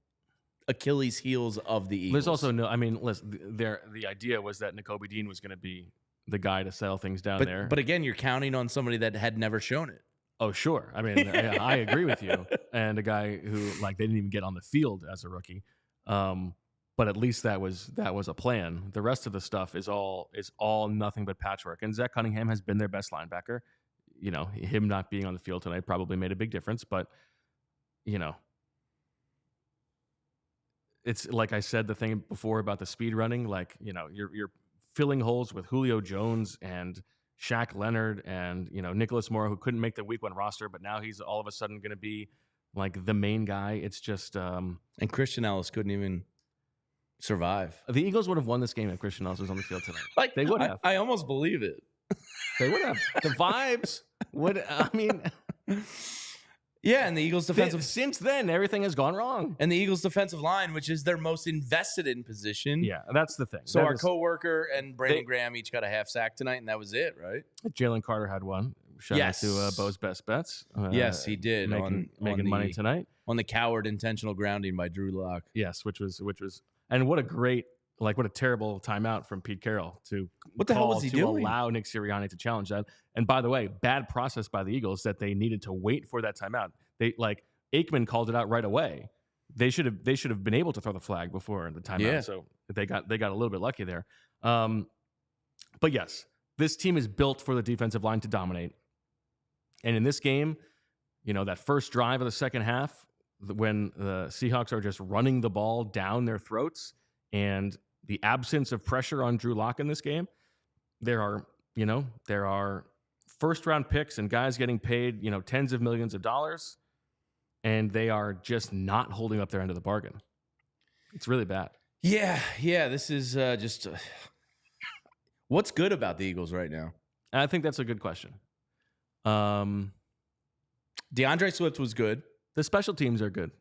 Achilles heels of the Eagles. There's also no. I mean, listen. The idea was that Nakobe Dean was going to be the guy to settle things down there. But again, you're counting on somebody that had never shown it. Oh, sure. I mean, I agree with you. And a guy who they didn't even get on the field as a rookie. But at least that was a plan. The rest of the stuff is all nothing but patchwork. And Zach Cunningham has been their best linebacker. You know, him not being on the field tonight probably made a big difference. But you know, it's like I said the thing before about the speed running. Like, you know, you're filling holes with Julio Jones and Shaq Leonard and, you know, Nicholas Moore, who couldn't make the week 1 roster, but now he's all of a sudden going to be like the main guy. It's just and Christian Ellis couldn't even survive. The Eagles would have won this game if Christian Ellis was on the field tonight. Like they would have. I almost believe it. They would have. The vibes would. I mean, yeah. And the Eagles' defensive since then everything has gone wrong. And the Eagles' defensive line, which is their most invested in position. Yeah, that's the thing. So our coworker and Brandon Graham each got a half sack tonight, and that was it, right? Jalen Carter had one. Shout out to Bo's Best Bets. Yes, he did. Making money tonight on the coward intentional grounding by Drew Lock. Yes, which was, and what a terrible timeout from Pete Carroll to what the hell was he doing? Allow Nick Sirianni to challenge that. And by the way, bad process by the Eagles that they needed to wait for that timeout. They Aikman called it out right away. They should have been able to throw the flag before the timeout. Yeah. So they got a little bit lucky there. But yes, this team is built for the defensive line to dominate. And in this game, you know, that first drive of the second half, when the Seahawks are just running the ball down their throats and the absence of pressure on Drew Lock in this game, there are first round picks and guys getting paid, you know, tens of millions of dollars, and they are just not holding up their end of the bargain. It's really bad. Yeah. This is just what's good about the Eagles right now? I think that's a good question. DeAndre Swift was good. The special teams are good.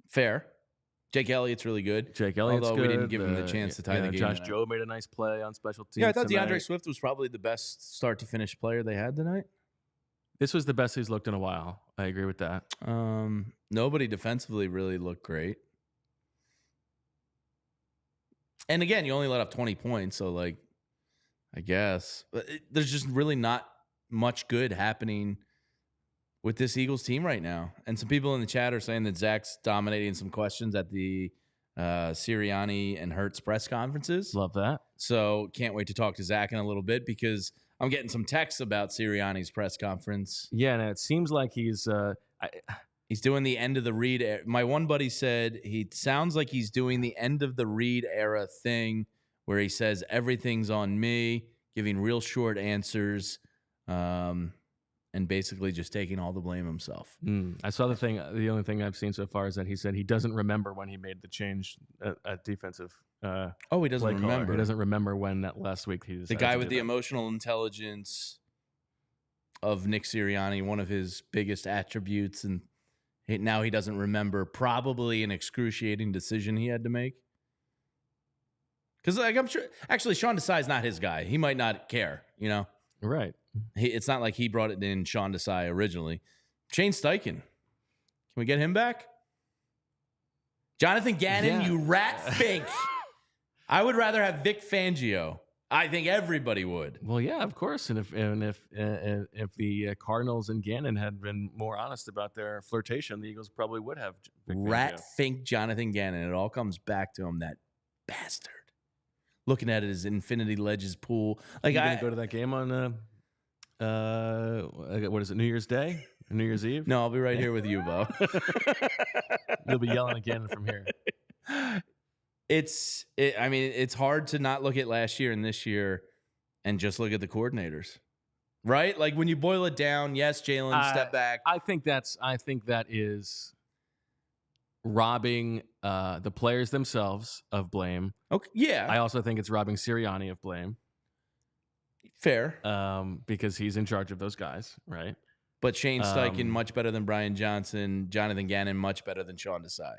Fair. Jake Elliott's really good. Although we didn't give him the chance to tie the game. Josh Joe made a nice play on special teams. Yeah, I thought DeAndre Swift was probably the best start to finish player they had tonight. This was the best he's looked in a while. I agree with that. Nobody defensively really looked great. And again, you only let up 20 points, so like, I guess there's just really not much good happening with this Eagles team right now. And some people in the chat are saying that Zach's dominating some questions at the Sirianni and Hurts press conferences. Love that. So can't wait to talk to Zach in a little bit because I'm getting some texts about Sirianni's press conference. Yeah, and it seems like he's doing the end of the Reid. My one buddy said he sounds like he's doing the end of the Reid era thing where he says everything's on me, giving real short answers, and basically just taking all the blame himself. I saw the only thing I've seen so far is that he said he doesn't remember when he made the change at defensive. He doesn't remember. He doesn't remember when that last week he the guy with the emotional intelligence of Nick Sirianni, one of his biggest attributes, and now he doesn't remember probably an excruciating decision he had to make. Because I'm sure, actually, Sean Desai is not his guy. He might not care, you know? Right. It's not like he brought it in Sean Desai originally. Shane Steichen. Can we get him back? Jonathan Gannon, you rat fink. I would rather have Vic Fangio. I think everybody would. Well, yeah, of course. And if the Cardinals and Gannon had been more honest about their flirtation, the Eagles probably would have Vic rat fink Jonathan Gannon. It all comes back to him, that bastard. Looking at it as Infinity Ledges pool. Like, you gonna go to that game on what is it, New Year's Day? New Year's Eve? No, I'll be right here with you, Bo. You'll be yelling again from here. It's hard to not look at last year and this year and just look at the coordinators, right? Like when you boil it down, yes, Jalen, step back. I think that is robbing the players themselves of blame. Okay, yeah. I also think it's robbing Sirianni of blame. Fair. Because he's in charge of those guys, right? But Shane Steichen, much better than Brian Johnson. Jonathan Gannon, much better than Sean Desai.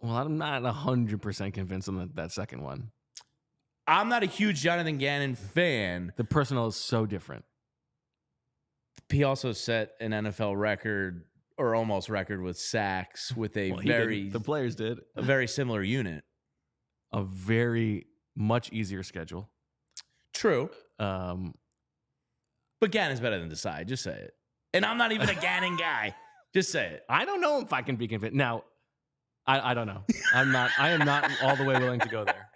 Well, I'm not 100% convinced on that second one. I'm not a huge Jonathan Gannon fan. The personnel is so different. He also set an NFL record or almost record with sacks with a The players did. a very similar unit. A very much easier schedule. True. But Gannon's better than Desai. Just say it. And I'm not even a Gannon guy. Just say it. I don't know if I can be convinced. Now, I don't know. I am not all the way willing to go there.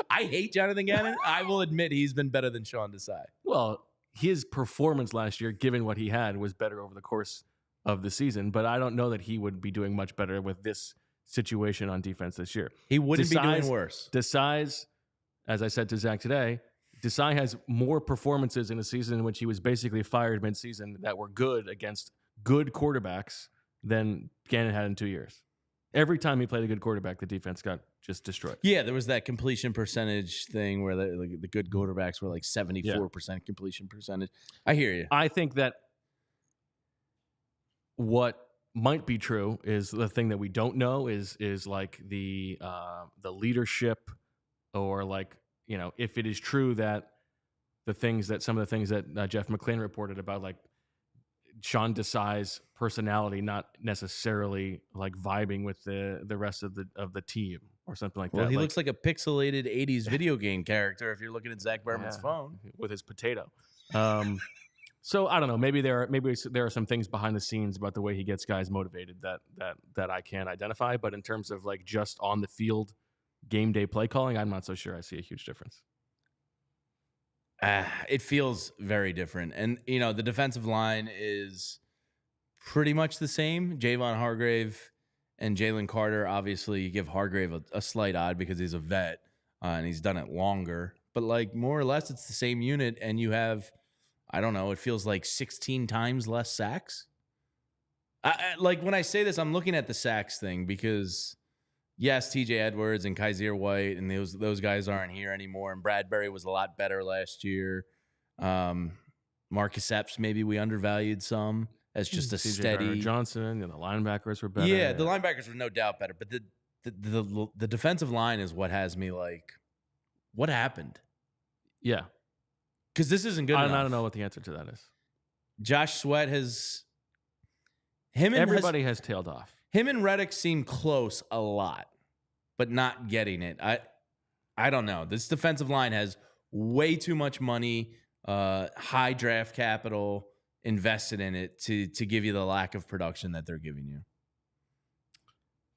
I hate Jonathan Gannon. I will admit he's been better than Sean Desai. Well, his performance last year, given what he had, was better over the course of the season. But I don't know that he would be doing much better with this situation on defense this year. He wouldn't be doing worse. Desai's, as I said to Zach today, Desai has more performances in a season in which he was basically fired mid-season that were good against good quarterbacks than Gannon had in 2 years. Every time he played a good quarterback, the defense got just destroyed. Yeah, there was that completion percentage thing where the good quarterbacks were like 74% completion percentage. I hear you. I think that what might be true is the thing that we don't know is like the leadership, or like, you know, if it is true that some of the things that Jeff McClain reported about, like Sean Desai's personality not necessarily like vibing with the rest of the team or something like that. Well, he looks like a pixelated 80s video game character if you're looking at Zach Berman's phone with his potato. So I don't know. Maybe there are some things behind the scenes about the way he gets guys motivated that I can't identify. But in terms of like just on the field game day play calling, I'm not so sure I see a huge difference. It feels very different. And, you know, the defensive line is pretty much the same. Javon Hargrave and Jalen Carter, obviously, you give Hargrave a slight odd because he's a vet and he's done it longer. But, like, more or less, it's the same unit. And you have, I don't know, it feels like 16 times less sacks. Like, when I say this, I'm looking at the sacks thing because, yes, TJ Edwards and Kaiser White and those guys aren't here anymore. And Bradbury was a lot better last year. Marcus Epps, maybe we undervalued some as just a steady Johnson. The linebackers were better. Yeah, the linebackers were no doubt better. But the defensive line is what has me like, what happened? Yeah, because this isn't good enough. I don't know what the answer to that is. Josh Sweat has everybody has tailed off. Him and Reddick seem close a lot, but not getting it. I don't know. This defensive line has way too much money, high draft capital invested in it to give you the lack of production that they're giving you.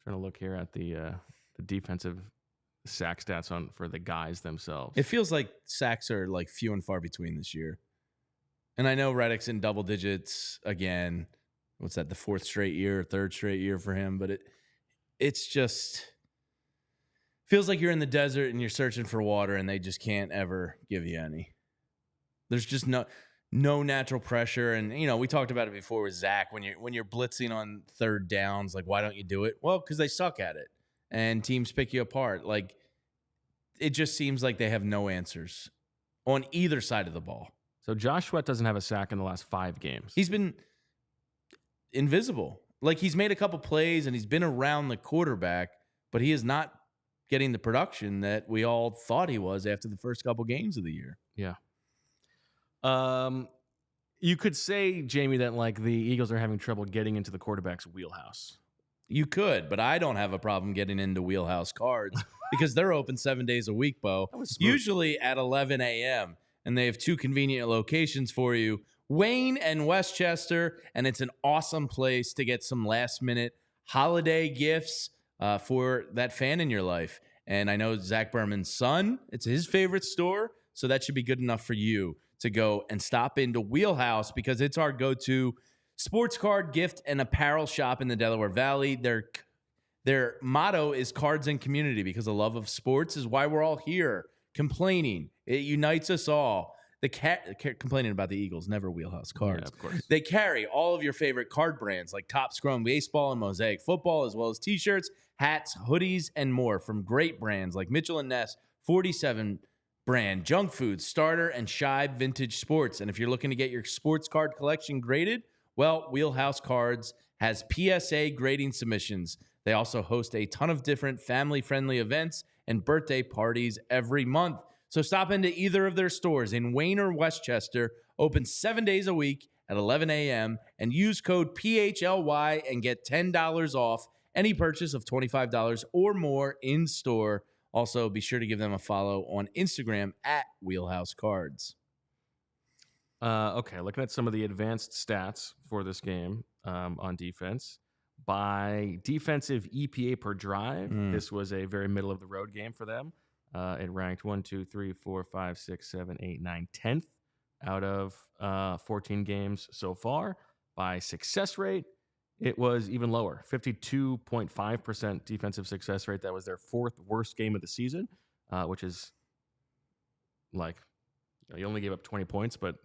Trying to look here at the defensive sack stats for the guys themselves. It feels like sacks are like few and far between this year. And I know Reddick's in double digits again. What's that, the third straight year for him? But it's just feels like you're in the desert and you're searching for water and they just can't ever give you any. There's just no natural pressure. And, you know, we talked about it before with Zach. When you're blitzing on third downs, like, why don't you do it? Well, because they suck at it and teams pick you apart. Like, it just seems like they have no answers on either side of the ball. So Josh Sweat doesn't have a sack in the last 5 games. He's been invisible. Like, he's made a couple plays and he's been around the quarterback, but he is not getting the production that we all thought he was after the first couple games of the year. Yeah. You could say, Jamie, that like the Eagles are having trouble getting into the quarterback's wheelhouse. You could, but I don't have a problem getting into wheelhouse cards because they're open 7 days a week, Bo. Usually at 11 a.m. And they have 2 convenient locations for you, Wayne and Westchester, and it's an awesome place to get some last-minute holiday gifts for that fan in your life. And I know Zach Berman's son, it's his favorite store, so that should be good enough for you to go and stop into Wheelhouse because it's our go-to sports card, gift, and apparel shop in the Delaware Valley. Their motto is cards and community because the love of sports is why we're all here complaining. It unites us all. Complaining about the Eagles, never Wheelhouse cards. Yeah, of course. They carry all of your favorite card brands like Top Scrum Baseball and Mosaic Football, as well as T-shirts, hats, hoodies, and more from great brands like Mitchell & Ness, 47 brand, Junk Food, Starter, and Shibe Vintage Sports. And if you're looking to get your sports card collection graded, well, Wheelhouse Cards has PSA grading submissions They also host a ton of different family-friendly events and birthday parties every month. So stop into either of their stores in Wayne or Westchester, open 7 days a week at 11 a.m., and use code PHLY and get $10 off any purchase of $25 or more in store. Also, be sure to give them a follow on Instagram at Wheelhouse Cards. Okay, looking at some of the advanced stats for this game on defense. By defensive EPA per drive, this was a very middle of the road game for them. It ranked 1, 2, 3, 4, 5, 6, 7, 8, 9, 10th out of 14 games so far. By success rate, it was even lower, 52.5% defensive success rate. That was their fourth worst game of the season, which is like, you only gave up 20 points, but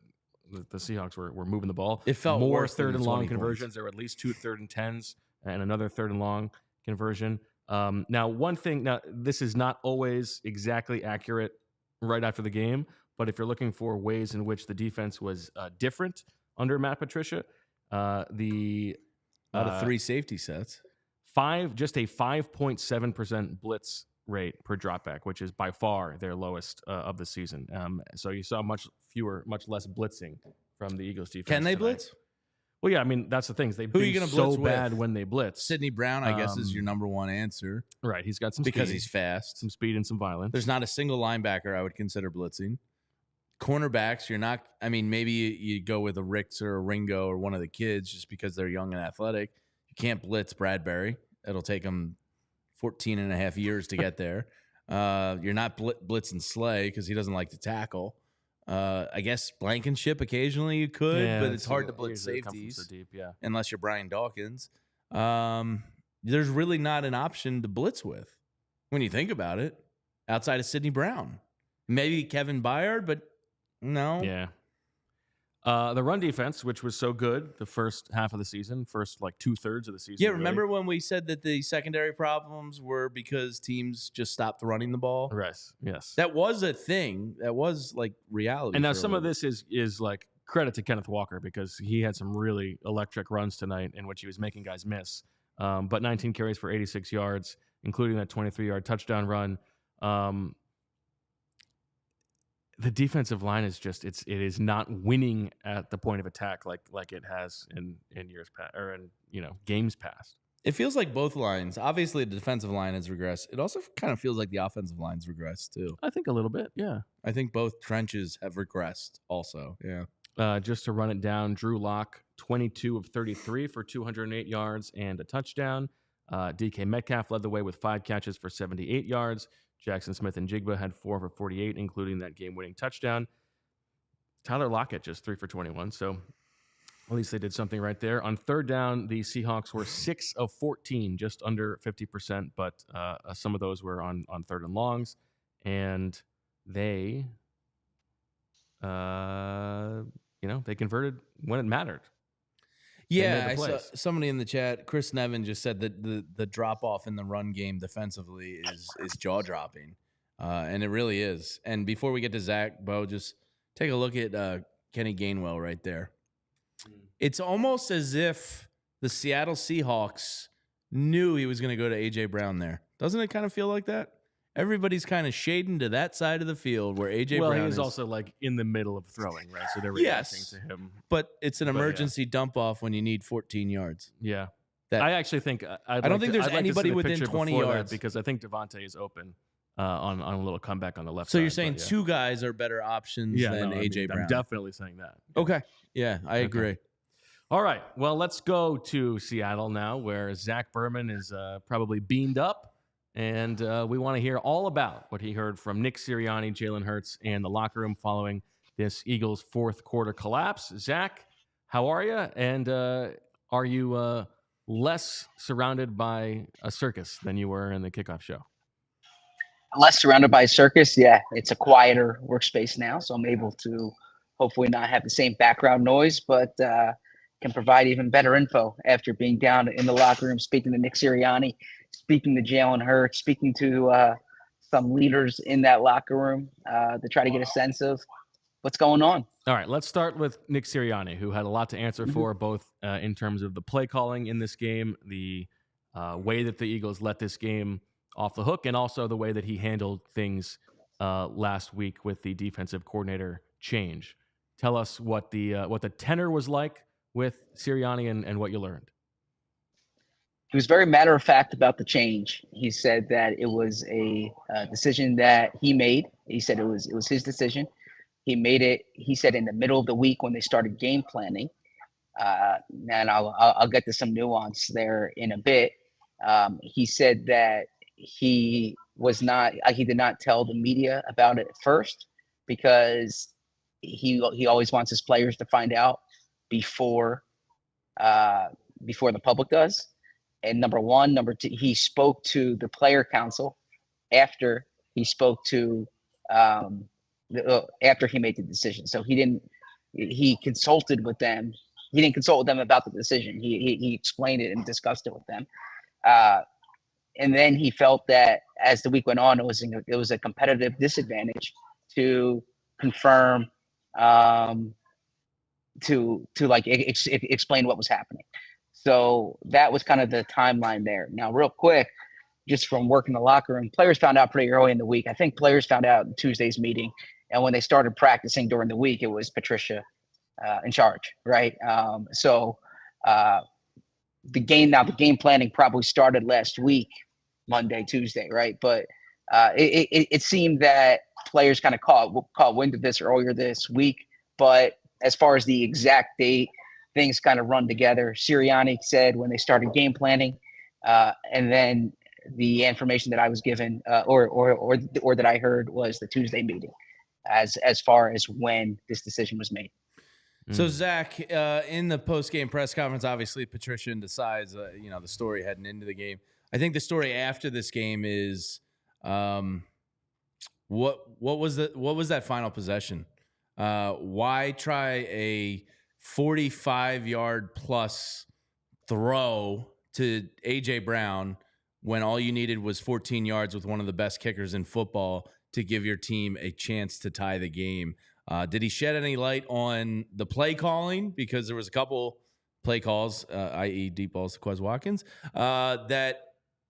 the Seahawks were moving the ball. It felt more worse third than and the long 20 conversions. points. There were at least 2 third and 10s and another third and long conversion. Now, one thing, now this is not always exactly accurate right after the game, but if you're looking for ways in which the defense was different under Matt Patricia, the Out of 3 safety sets. just a 5.7% blitz rate per dropback, which is by far their lowest of the season. So you saw much less blitzing from the Eagles defense. Can they tonight. blitz? Well, yeah, I mean, that's the thing. They've Who are been you gonna so blitz with? bad when they blitz. Sidney Brown, I guess, is your number one answer. Right, he's got some because speed, he's fast. some speed and some violence. There's not a single linebacker I would consider blitzing. Cornerbacks, you're not. I mean, maybe you go with a Ricks or a Ringo or one of the kids just because they're young and athletic. You can't blitz Bradbury. It'll take them 14 and a half years to get there. You're not blitzing Slay because he doesn't like to tackle. I guess Blankenship occasionally you could, Yeah, but it's hard to blitz usually they come from safeties so deep, yeah. unless you're Brian Dawkins. There's really not an option to blitz with when you think about it, outside of Sidney Brown. Maybe Kevin Byard, but no. Yeah. The run defense, which was so good the first half of the season, first like 2/3 of the season. Yeah, really. remember when we said that the secondary problems were because teams just stopped running the ball? Yes. That was a thing. That was like reality. And now for a some of little this is like credit to Kenneth Walker because he had some really electric runs tonight in which he was making guys miss. But 19 carries for 86 yards, including that 23-yard touchdown run. The defensive line is just it is not winning at the point of attack like it has in years past or in games past. It feels like both lines. Obviously, the defensive line has regressed. It also kind of feels like the offensive line's regressed too. I think a little bit, yeah. I think both trenches have regressed also. Yeah. Just to run it down, Drew Lock, 22 of 33 for 208 yards and a touchdown. DK Metcalf led the way with 5 catches for 78 yards. Jackson Smith and Jigba had 4 for 48, including that game-winning touchdown. Tyler Lockett just 3 for 21, so at least they did something right there. On third down, the Seahawks were 6 of 14, just under 50%, but some of those were on third and longs, and they, they converted when it mattered. Yeah, I saw somebody in the chat, Chris Nevin, just said that the drop off in the run game defensively is jaw dropping, and it really is. And before we get to Zach, Bo, just take a look at Kenny Gainwell right there. It's almost as if the Seattle Seahawks knew he was going to go to AJ Brown there. Doesn't it kind of feel like that? Everybody's kind of shading to that side of the field where AJ Brown is. Well, he was also like in the middle of throwing, right? So they're reacting to him. But it's an emergency dump off when you need 14 yards. Yeah. I actually think I don't think there's anybody within 20 yards because I think Devontae is open on a little comeback on the left side. So you're saying 2 guys are better options than AJ Brown? I'm definitely saying that. Okay. Yeah, I agree. All right. Well, let's go to Seattle now where Zach Berman is probably beamed up. And we want to hear all about what he heard from Nick Sirianni, Jalen Hurts, and the locker room following this Eagles fourth quarter collapse. Zach, how are you? And are you less surrounded by a circus than you were in the kickoff show? Less surrounded by a circus, yeah. It's a quieter workspace now, so I'm able to hopefully not have the same background noise, but can provide even better info after being down in the locker room, speaking to Nick Sirianni, speaking to Jalen Hurts, speaking to some leaders in that locker room to try to get a sense of what's going on. All right, let's start with Nick Sirianni, who had a lot to answer for, both in terms of the play calling in this game, the way that the Eagles let this game off the hook, and also the way that he handled things last week with the defensive coordinator change. Tell us what the tenor was like with Sirianni and what you learned. He was very matter of fact about the change. He said that it was a decision that he made. He said it was his decision. He made it. He said in the middle of the week when they started game planning. And I'll get to some nuance there in a bit. He said that he did not tell the media about it at first because he always wants his players to find out before the public does. And number one, number two, he spoke to the player council after he spoke to after he made the decision. So he consulted with them. He didn't consult with them about the decision. He explained it and discussed it with them. And then he felt that as the week went on, it was a competitive disadvantage to confirm, to explain what was happening. So that was kind of the timeline there. Now, real quick, just from working the locker room, players found out pretty early in the week. I think players found out in Tuesday's meeting. And when they started practicing during the week, it was Patricia in charge, right? The game planning probably started last week, Monday, Tuesday, right? But it seemed that players kind of caught wind of this earlier this week. But as far as the exact date, things kind of run together. Sirianni said when they started game planning, and then the information that I was given or that I heard was the Tuesday meeting, as far as when this decision was made. So Zach, in the post-game press conference, obviously Patricia decides, the story heading into the game. I think the story after this game is, what was that final possession? Why try a 45-yard plus throw to A.J. Brown when all you needed was 14 yards with one of the best kickers in football to give your team a chance to tie the game? Did he shed any light on the play calling? Because there was a couple play calls, i.e. deep balls to Quez Watkins, that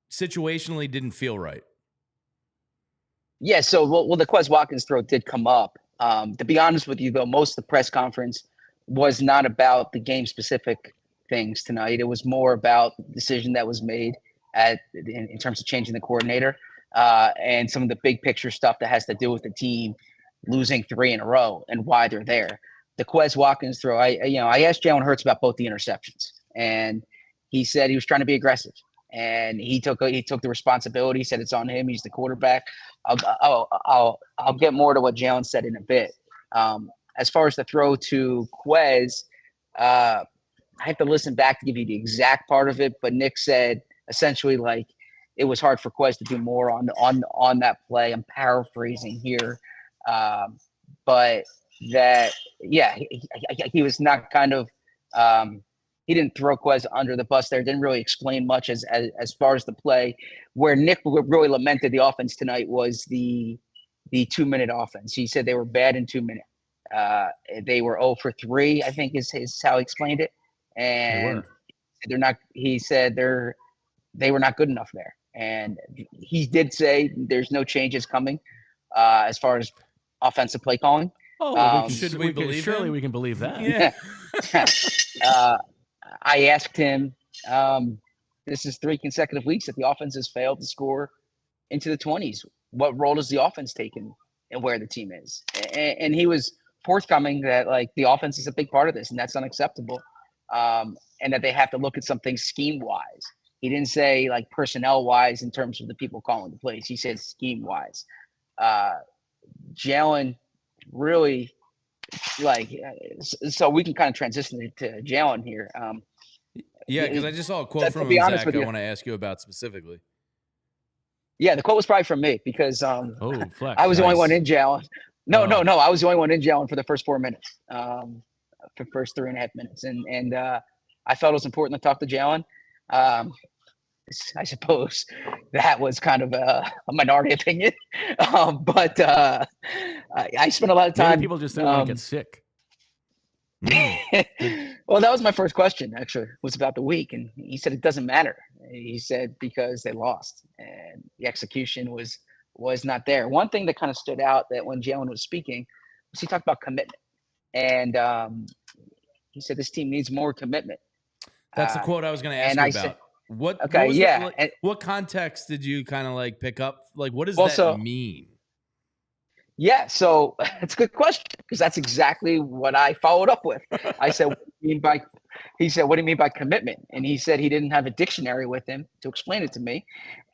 situationally didn't feel right. Yeah, so the Quez Watkins throw did come up. To be honest with you, though, most of the press conference was not about the game-specific things tonight. It was more about the decision that was made in terms of changing the coordinator and some of the big picture stuff that has to do with the team losing 3 in a row and why they're there. The Quez Watkins throw, I asked Jalen Hurts about both the interceptions, and he said he was trying to be aggressive, and he took the responsibility. He said it's on him. He's the quarterback. I'll get more to what Jalen said in a bit. As far as the throw to Quez, I have to listen back to give you the exact part of it, but Nick said essentially like it was hard for Quez to do more on that play. I'm paraphrasing here. But that, yeah, he was not kind of, he didn't throw Quez under the bus there. Didn't really explain much as far as the play. Where Nick really lamented the offense tonight was the 2-minute offense. He said they were bad in 2 minutes. They were 0 for 3, I think is how he explained it. And they're not, he said they were not good enough there. And he did say there's no changes coming as far as offensive play calling. Surely we can believe that. Yeah. I asked him, this is 3 consecutive weeks that the offense has failed to score into the 20s. What role does the offense take in where the team is? And he was forthcoming that like the offense is a big part of this and that's unacceptable. And that they have to look at something scheme wise. He didn't say like personnel wise in terms of the people calling the plays. He said scheme wise. Jalen really so we can kind of transition to Jalen here. Because I just saw a quote from him, Zach, I want to ask you about specifically. Yeah, the quote was probably from me because flex. I was the only one in Jalen. No, I was the only one in Jalen for the first 4 minutes, for the first 3.5 minutes. And I felt it was important to talk to Jalen. I suppose that was kind of a minority opinion. But I spent a lot of time. Maybe people just didn't want to get sick. Well, that was my first question, actually, was about the week. And he said it doesn't matter. He said because they lost and the execution was not there. One thing that kind of stood out that when Jalen was speaking was he talked about commitment, and he said this team needs more commitment. That's the quote I was going to ask and you I about. said, What okay, was yeah. that, like, what context did you kind of like pick up? Like, what does Well, that so- mean? Yeah, so it's a good question because that's exactly what I followed up with. I said, what do you mean by, he said, what do you mean by commitment? And he said he didn't have a dictionary with him to explain it to me.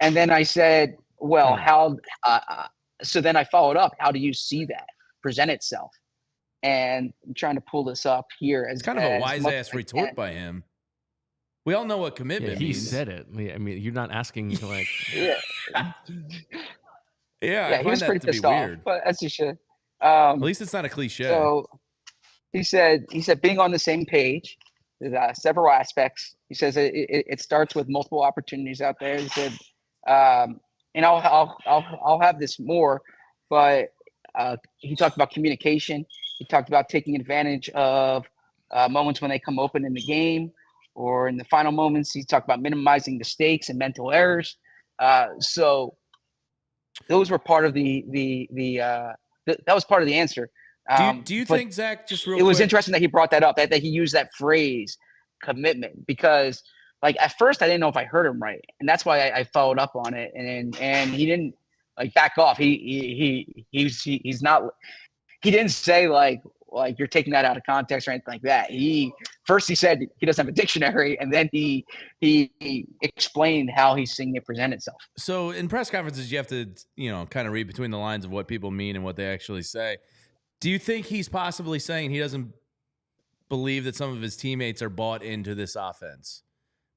And then I said, well, how, so then I followed up, how do you see that present itself? And I'm trying to pull this up here. It's kind of a wise ass retort by him. We all know what commitment he means. said it. I mean, you're not asking like. Yeah. Yeah, he was pretty pissed off, but as he should. At least it's not a cliche. So he said being on the same page, there's several aspects. He says it starts with multiple opportunities out there. He said, and I'll have this more, but he talked about communication. He talked about taking advantage of moments when they come open in the game or in the final moments. He talked about minimizing mistakes and mental errors. So those were part of that was part of the answer. Do you think, Zach, just real quick? It was interesting that he brought that up, that he used that phrase commitment, because like at first I didn't know if I heard him right. And that's why I followed up on it. And he didn't like back off. He didn't say like you're taking that out of context or anything like that. He said he doesn't have a dictionary, and then he explained how he's seeing it present itself. So in press conferences, you have to, kind of read between the lines of what people mean and what they actually say. Do you think he's possibly saying he doesn't believe that some of his teammates are bought into this offense?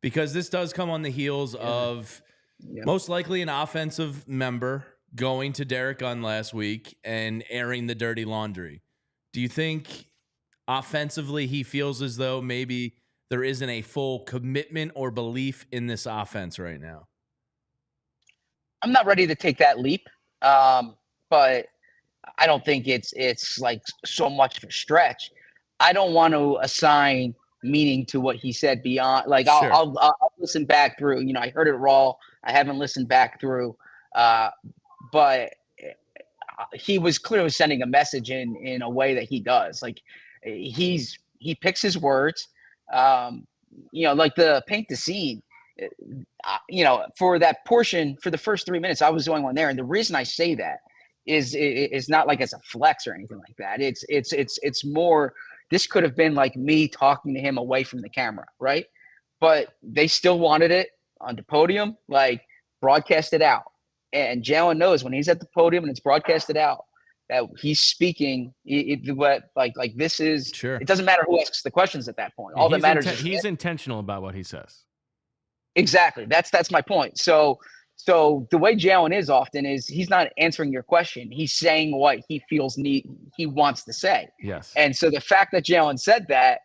Because this does come on the heels of most likely an offensive member going to Derek Gunn last week and airing the dirty laundry. Do you think offensively he feels as though maybe there isn't a full commitment or belief in this offense right now? I'm not ready to take that leap, but I don't think it's like so much of a stretch. I don't want to assign meaning to what he said beyond. Like Sure. I'll listen back through. I heard it raw. I haven't listened back through, but he was clearly sending a message in a way that he does. Like he picks his words. Like the paint the scene. For that portion, for the first 3 minutes, I was the only one there, and the reason I say that is not like as a flex or anything like that. It's more. This could have been like me talking to him away from the camera, right? But they still wanted it on the podium, like broadcast it out. And Jalen knows when he's at the podium and it's broadcasted out that he's speaking. This is sure. It doesn't matter who asks the questions at that point. All that matters is he's intentional about what he says. Exactly. That's my point. So the way Jalen is often is he's not answering your question. He's saying what he feels he wants to say. Yes. And so the fact that Jalen said that,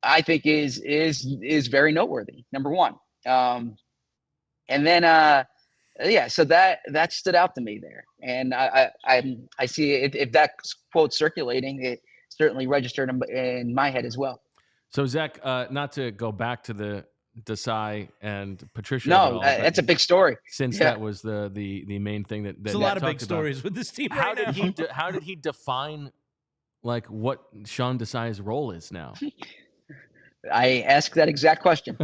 I think is very noteworthy. Number one. And then so that stood out to me there. And I see it, if that quote's circulating, it certainly registered in my head as well. So Zach, not to go back to the Desai and Patricia. No, that's a big story. Since that was the main thing that there's a lot of big stories with this team. How did he define like what Sean Desai's role is now? I asked that exact question.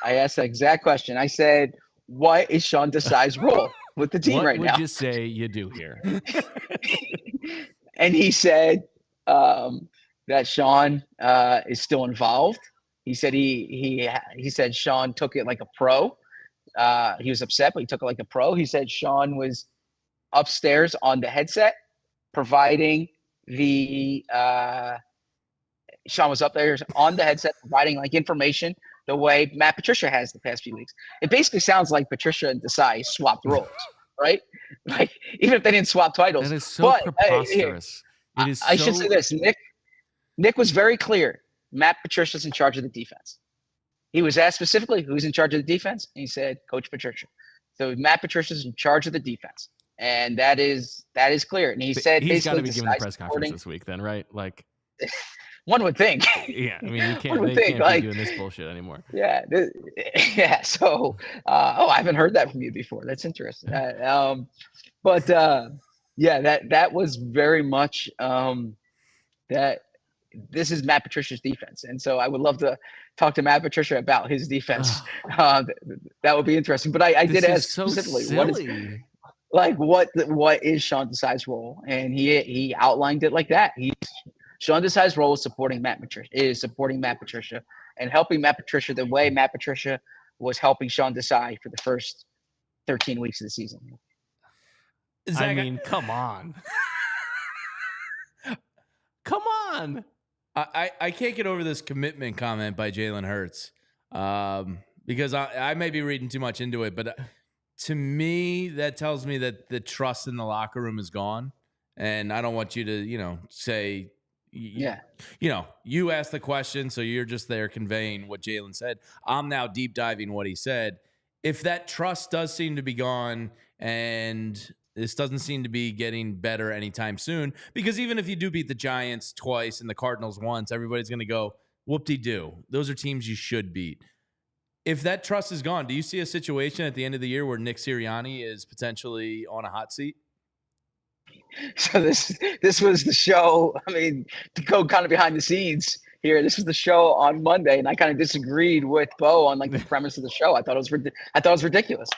I said, what is Sean Desai's role with the team right now? What would you say you do here? And he said that Sean is still involved. He said he said Sean took it like a pro. He was upset, but he took it like a pro. He said Sean was upstairs on the headset, providing Sean was up there on the headset, providing like information the way Matt Patricia has the past few weeks. It basically sounds like Patricia and Desai swapped roles, right? Like even if they didn't swap titles. That is so preposterous. I should say this. Nick was very clear. Matt Patricia's in charge of the defense. He was asked specifically who's in charge of the defense, and he said Coach Patricia. So Matt Patricia's in charge of the defense, and that is clear. And he said he's got to be giving the press conference this week, then, right? Like, One would think. Yeah, I mean, One they would think, can't be doing this bullshit anymore. Yeah, yeah. So, I haven't heard that from you before. That's interesting. But yeah, that was very much that. This is Matt Patricia's defense, and so I would love to talk to Matt Patricia about his defense. That would be interesting. But I did ask so specifically silly. what is Sean Desai's role, and he outlined it like that. Sean Desai's role is supporting Matt Patricia and helping Matt Patricia the way Matt Patricia was helping Sean Desai for the first 13 weeks of the season. I mean, come on. Come on. I can't get over this commitment comment by Jalen Hurts because I may be reading too much into it, but to me, that tells me that the trust in the locker room is gone. And I don't want you to, say, you asked the question, so you're just there conveying what Jalen said. I'm now deep diving what he said. If that trust does seem to be gone and this doesn't seem to be getting better anytime soon, because even if you do beat the Giants twice and the Cardinals once, everybody's going to go, whoop-de-doo. Those are teams you should beat. If that trust is gone, do you see a situation at the end of the year where Nick Sirianni is potentially on a hot seat? So this was the show. I mean, to go kind of behind the scenes here, this was the show on Monday, and I kind of disagreed with Bo on the premise of the show. I thought it was ridiculous.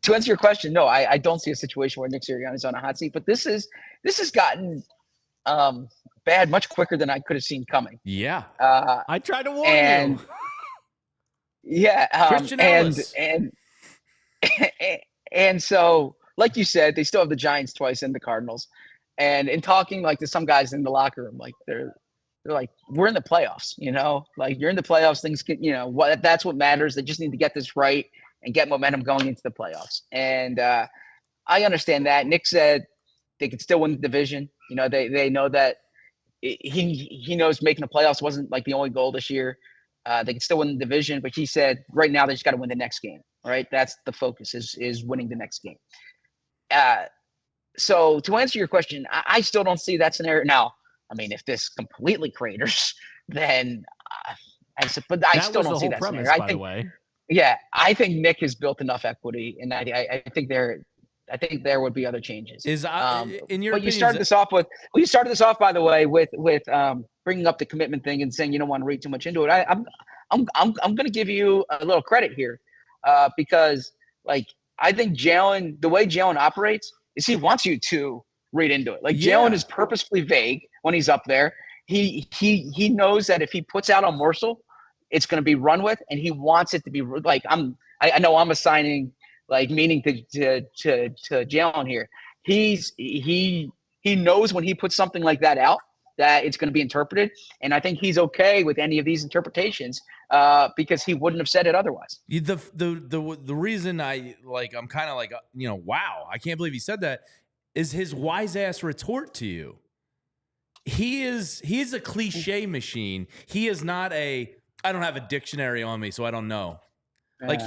To answer your question, no, I don't see a situation where Nick Sirianni is on a hot seat, but this has gotten bad much quicker than I could have seen coming. Yeah, I tried to warn you. Yeah, Christian Ellis. and so, like you said, they still have the Giants twice and the Cardinals. And in talking to some guys in the locker room, they're like, we're in the playoffs, like you're in the playoffs. Things can, that's what matters. They just need to get this right and get momentum going into the playoffs. And I understand that. Nick said they could still win the division. They know that he knows making the playoffs wasn't the only goal this year. They can still win the division, but he said right now they just got to win the next game. Right, that's the focus is winning the next game. So to answer your question, I still don't see that scenario. Now, I mean, if this completely craters, then I still don't see that scenario. By the way. Yeah, I think Nick has built enough equity, and I think there would be other changes. In your opinion, you started this off by the way with bringing up the commitment thing and saying you don't want to read too much into it. I'm going to give you a little credit here because I think Jalen, the way Jalen operates is he wants you to read into it. Jalen is purposefully vague when he's up there. He knows that if he puts out a morsel, it's going to be run with, and he wants it to be I know I'm assigning meaning to Jalen here. He knows when he puts something like that out that it's going to be interpreted, and I think he's okay with any of these interpretations because he wouldn't have said it otherwise. The reason I'm kind of wow, I can't believe he said that is his wise ass retort to you. He is a cliche machine. He is not I don't have a dictionary on me, so I don't know.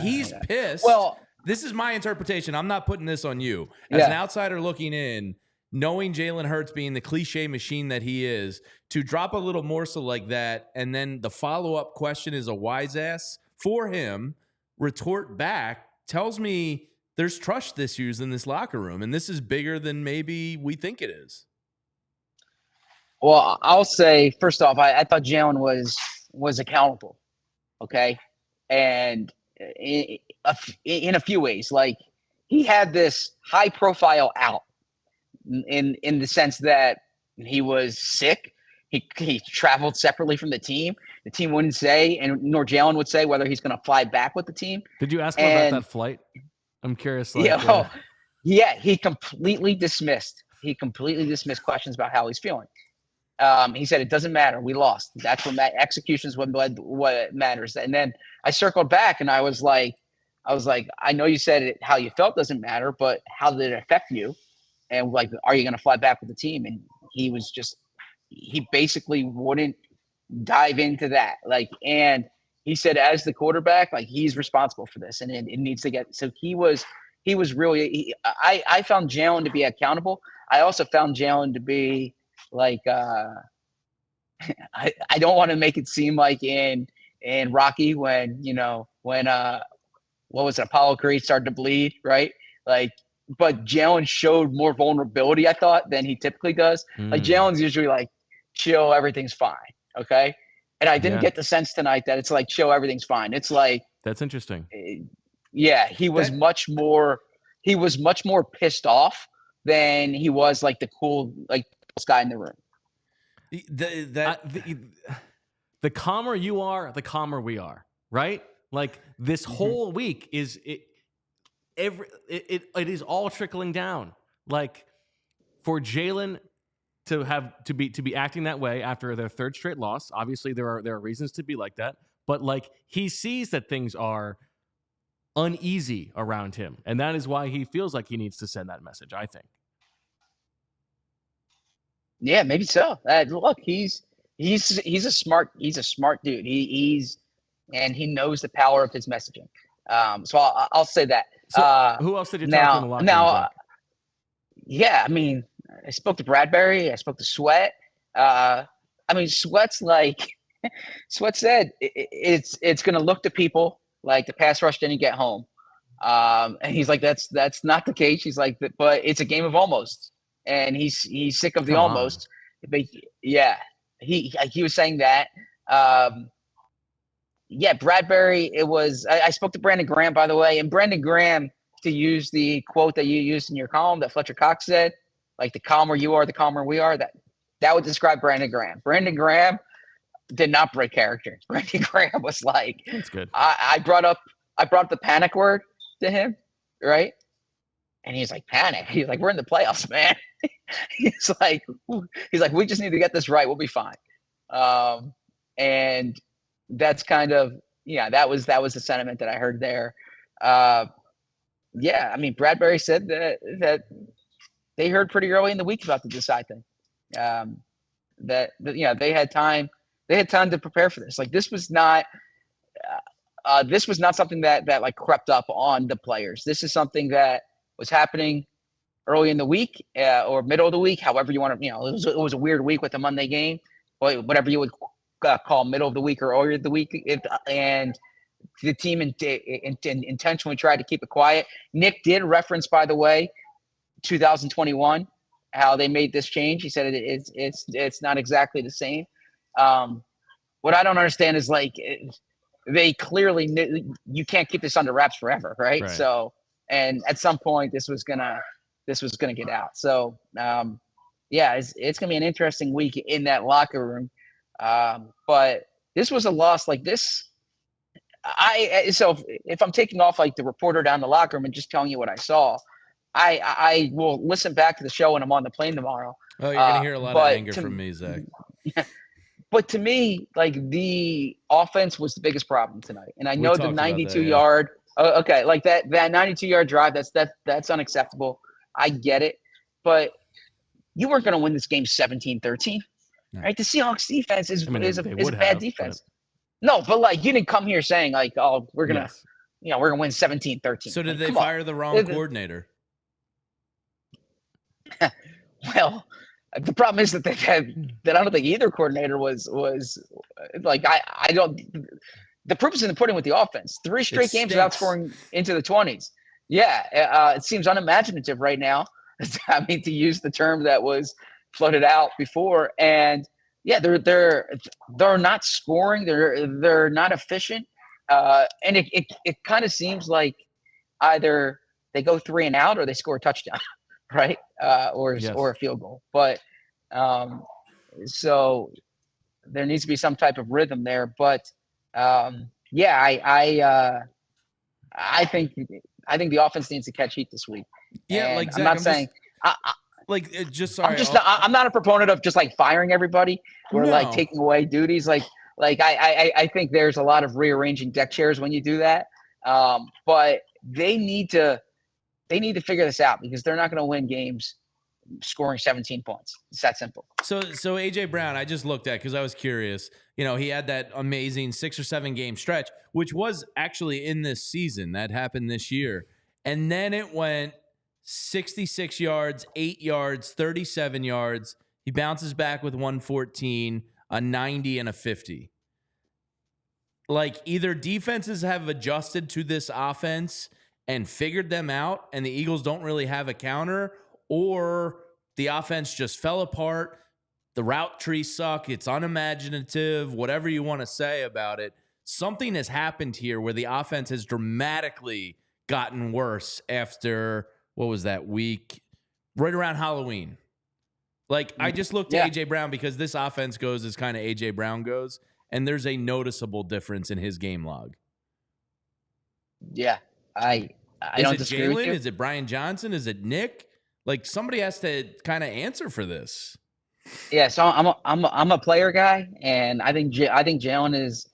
He's pissed. Well, this is my interpretation. I'm not putting this on you. As an outsider looking in, knowing Jalen Hurts being the cliche machine that he is, to drop a little morsel like that, and then the follow-up question is a wise ass for him, retort back, tells me there's trust issues in this locker room, and this is bigger than maybe we think it is. Well, I'll say, first off, I thought Jalen was accountable, okay? And in a few ways, he had this high-profile out in the sense that he was sick. He traveled separately from the team. The team wouldn't say, and nor Jalen would say whether he's going to fly back with the team. Did you ask him about that flight? I'm curious. He completely dismissed questions about how he's feeling. He said, it doesn't matter. We lost. That's what execution is what matters. And then I circled back and I was like, I know you said it, how you felt doesn't matter, but how did it affect you? And are you going to fly back with the team? And he basically wouldn't dive into that. And he said, as the quarterback, he's responsible for this and it needs to get, so he was really, I found Jalen to be accountable. I also found Jalen to be I don't want to make it seem like in Rocky when what was it, Apollo Creed started to bleed, right? Like, but Jalen showed more vulnerability, I thought, than he typically does. Like Jalen's usually like, chill, everything's fine, okay? And I didn't get the sense tonight that it's like, chill, everything's fine. It's like, that's interesting. Yeah, he was much more pissed off than he was like the cool guy in the room. The calmer you are, the calmer we are, right? Like this whole week it is all trickling down. Like for Jalen to be acting that way after their third straight loss, obviously there are reasons to be like that, but like he sees that things are uneasy around him, and that is why he feels like he needs to send that message, I think. Yeah, maybe so. Look, he's a smart dude. He knows the power of his messaging. So I'll say that. So who else did you talk to in the locker room, Zach? Yeah, I mean, I spoke to Bradbury. I spoke to Sweat. I mean, Sweat's like Sweat said it's going to look to people like the pass rush didn't get home, and he's like that's not the case. He's like, but it's a game of almost, and he's sick of the almost. But yeah, he was saying that. Yeah, Bradbury. It was. I spoke to Brandon Graham, by the way, and Brandon Graham, to use the quote that you used in your column that Fletcher Cox said, like the calmer you are, the calmer we are. That would describe Brandon Graham. Brandon Graham did not break character. Brandon Graham was like, that's good. I brought up the panic word to him, right? And he's like, panic. He's like, we're in the playoffs, man. he's like, we just need to get this right. We'll be fine. And that's kind of, that was the sentiment that I heard there. Yeah, I mean, Bradbury said that they heard pretty early in the week about the Desai thing. That they had time. They had time to prepare for this. Like this was not something that like crept up on the players. This is something that was happening early in the week or middle of the week, however you want to. It was a weird week with the Monday game, or whatever you would call middle of the week or earlier of the week. And the team intentionally tried to keep it quiet. Nick did reference, by the way, 2021, how they made this change. He said it's not exactly the same. What I don't understand is like they clearly knew you can't keep this under wraps forever, right? So, and at some point this was gonna get out. So, yeah, it's gonna be an interesting week in that locker room. But this was a loss like this. So if I'm taking off like the reporter down the locker room and just telling you what I saw, I will listen back to the show when I'm on the plane tomorrow. Oh, you're gonna hear a lot of anger from me, Zach. But to me, like the offense was the biggest problem tonight, and I know the 92-yard. Okay, like that 92-yard drive. That's unacceptable. I get it, but you weren't going to win this game 17-13, right? The Seahawks defense is a bad defense. No, but like you didn't come here saying like, oh, we're gonna win 17-13. So did they fire the wrong coordinator? Well, the problem is that I don't think either coordinator was like I don't. The proof is in the pudding with the offense. 3 straight games without scoring into the 20s. Yeah, it seems unimaginative right now. I mean, to use the term that was floated out before, and yeah, they're not scoring. They're not efficient, and it kind of seems like either they go 3 and out or they score a touchdown, right? Or a field goal. But so there needs to be some type of rhythm there. But yeah, I think the offense needs to catch heat this week. Yeah, and like Zach, I'm not saying. Sorry. I'm not a proponent of just like firing everybody or like taking away duties. Like I think there's a lot of rearranging deck chairs when you do that. But they need to figure this out because they're not going to win games scoring 17 points. It's that simple. So AJ Brown, I just looked at because I was curious. He had that amazing 6 or 7 game stretch, which was actually in this season that happened this year, and then it went 66 yards, 8 yards, 37 yards. He bounces back with 114. a 90, and a 50. Like, either defenses have adjusted to this offense and figured them out, and the Eagles don't really have a counter, or the offense just fell apart. The route trees suck. It's unimaginative, whatever you want to say about it. Something has happened here where the offense has dramatically gotten worse after, what was that week? Right around Halloween. Like, I just looked at A.J. Brown because this offense goes as kind of A.J. Brown goes, and there's a noticeable difference in his game log. Yeah, I don't disagree with you. Is it Brian Johnson? Is it Nick? Like, somebody has to kind of answer for this. Yeah, so I'm a player guy, and I think Jalen is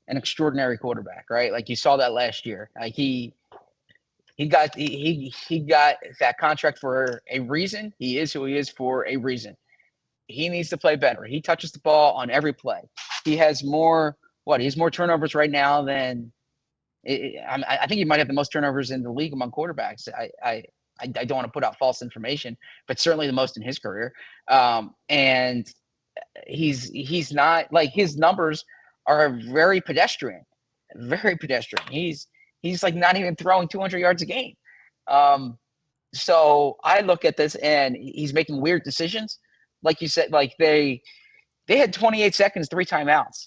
an extraordinary quarterback, right? Like, you saw that last year. Like, he got that contract for a reason. He is who he is for a reason. He needs to play better. He touches the ball on every play. He has more turnovers right now than I think he might have the most turnovers in the league among quarterbacks. I don't want to put out false information, but certainly the most in his career. And he's not, like, his numbers are very pedestrian. He's like not even throwing 200 yards a game. So I look at this, and he's making weird decisions. Like you said, like they had 28 seconds, 3 timeouts.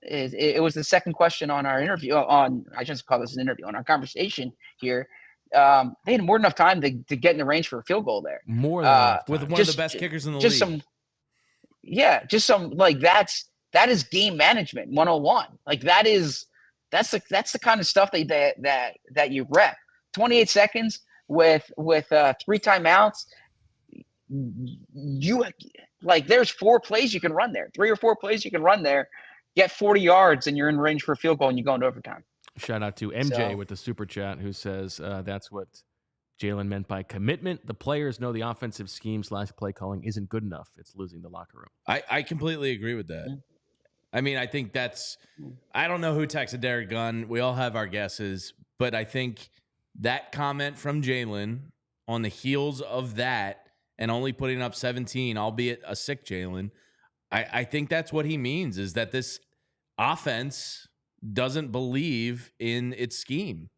It was the second question on our interview I just call this an interview, on our conversation here. They had more than enough time to get in the range for a field goal there. More than enough time. With one of the best kickers in the league. That is game management 101. Like, that's the kind of stuff that you rep. 28 seconds with 3 timeouts. There's 4 plays you can run there, 3 or 4 plays you can run there, get 40 yards, and you're in range for a field goal, and you go into overtime. Shout out to MJ with the super chat, who says that's what Jalen meant by commitment. The players know the offensive scheme / play calling isn't good enough. It's losing the locker room. I completely agree with that. I mean, I think I don't know who texted Derek Gunn. We all have our guesses, but I think that comment from Jalen on the heels of that, and only putting up 17, albeit a sick Jalen, I think that's what he means, is that this offense doesn't believe in its scheme.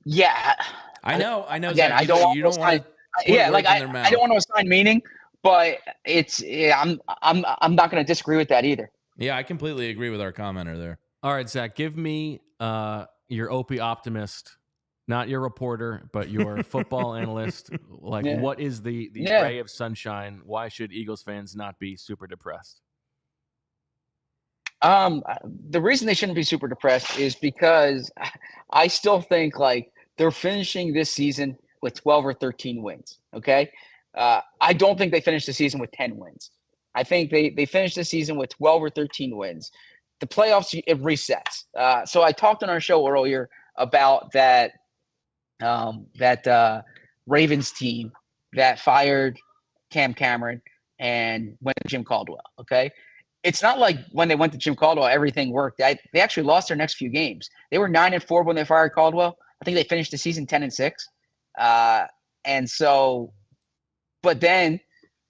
Yeah. I know. Again, Zach, I don't want to assign meaning, but I'm not going to disagree with that either. Yeah, I completely agree with our commenter there. All right, Zach, give me your Opie optimist. Not your reporter, but your football analyst. Like, what is the ray of sunshine? Why should Eagles fans not be super depressed? The reason they shouldn't be super depressed is because I still think, like, they're finishing this season with 12 or 13 wins. Okay. I don't think they finished the season with 10 wins. I think they finished the season with 12 or 13 wins. The playoffs, it resets. So I talked on our show earlier about that Ravens team that fired Cam Cameron and went to Jim Caldwell. Okay. It's not like when they went to Jim Caldwell, everything worked. They actually lost their next few games. They were 9-4 when they fired Caldwell. I think they finished the season 10-6. And so, but then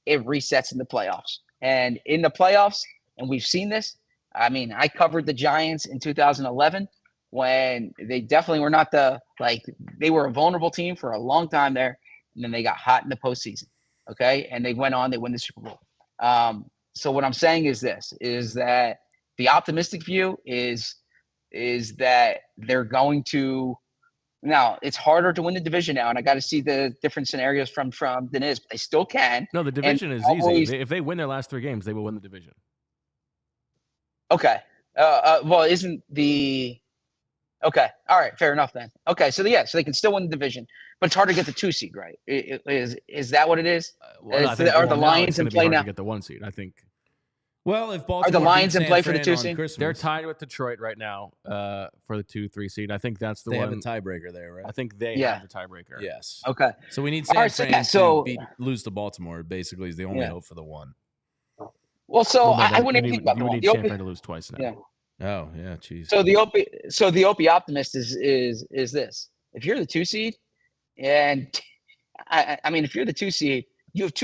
it resets in the playoffs. And in the playoffs, and we've seen this, I mean, I covered the Giants in 2011 when they definitely were not they were a vulnerable team for a long time there. And then they got hot in the postseason. Okay. And they went on, they win the Super Bowl. So what I'm saying is that the optimistic view is that they're going to, now it's harder to win the division now. And I got to see the different scenarios from Deniz, but they still can. No, the division is easy. If they win their last 3 games, they will win the division. Okay. Well, isn't the, okay. All right. Fair enough then. Okay. So so they can still win the division, but it's hard to get the 2 seed, right? Is that what it is? Are the Lions in play now? To get the 1 seed, I think. Well, if Baltimore are the Lions in play for the 2 seed? They're tied with Detroit right now for the 2-3 seed. I think that's the one. They have a tiebreaker there, right? I think they have the tiebreaker. Yes. Okay. So we need San Fran to lose to Baltimore. Basically, is the only hope for the 1. Well, so I wouldn't even think about you would need San Fran to lose twice now. Yeah. Oh yeah, geez. So the Opie optimist is this: if you're the 2 seed, and I mean, if you're the 2 seed, you have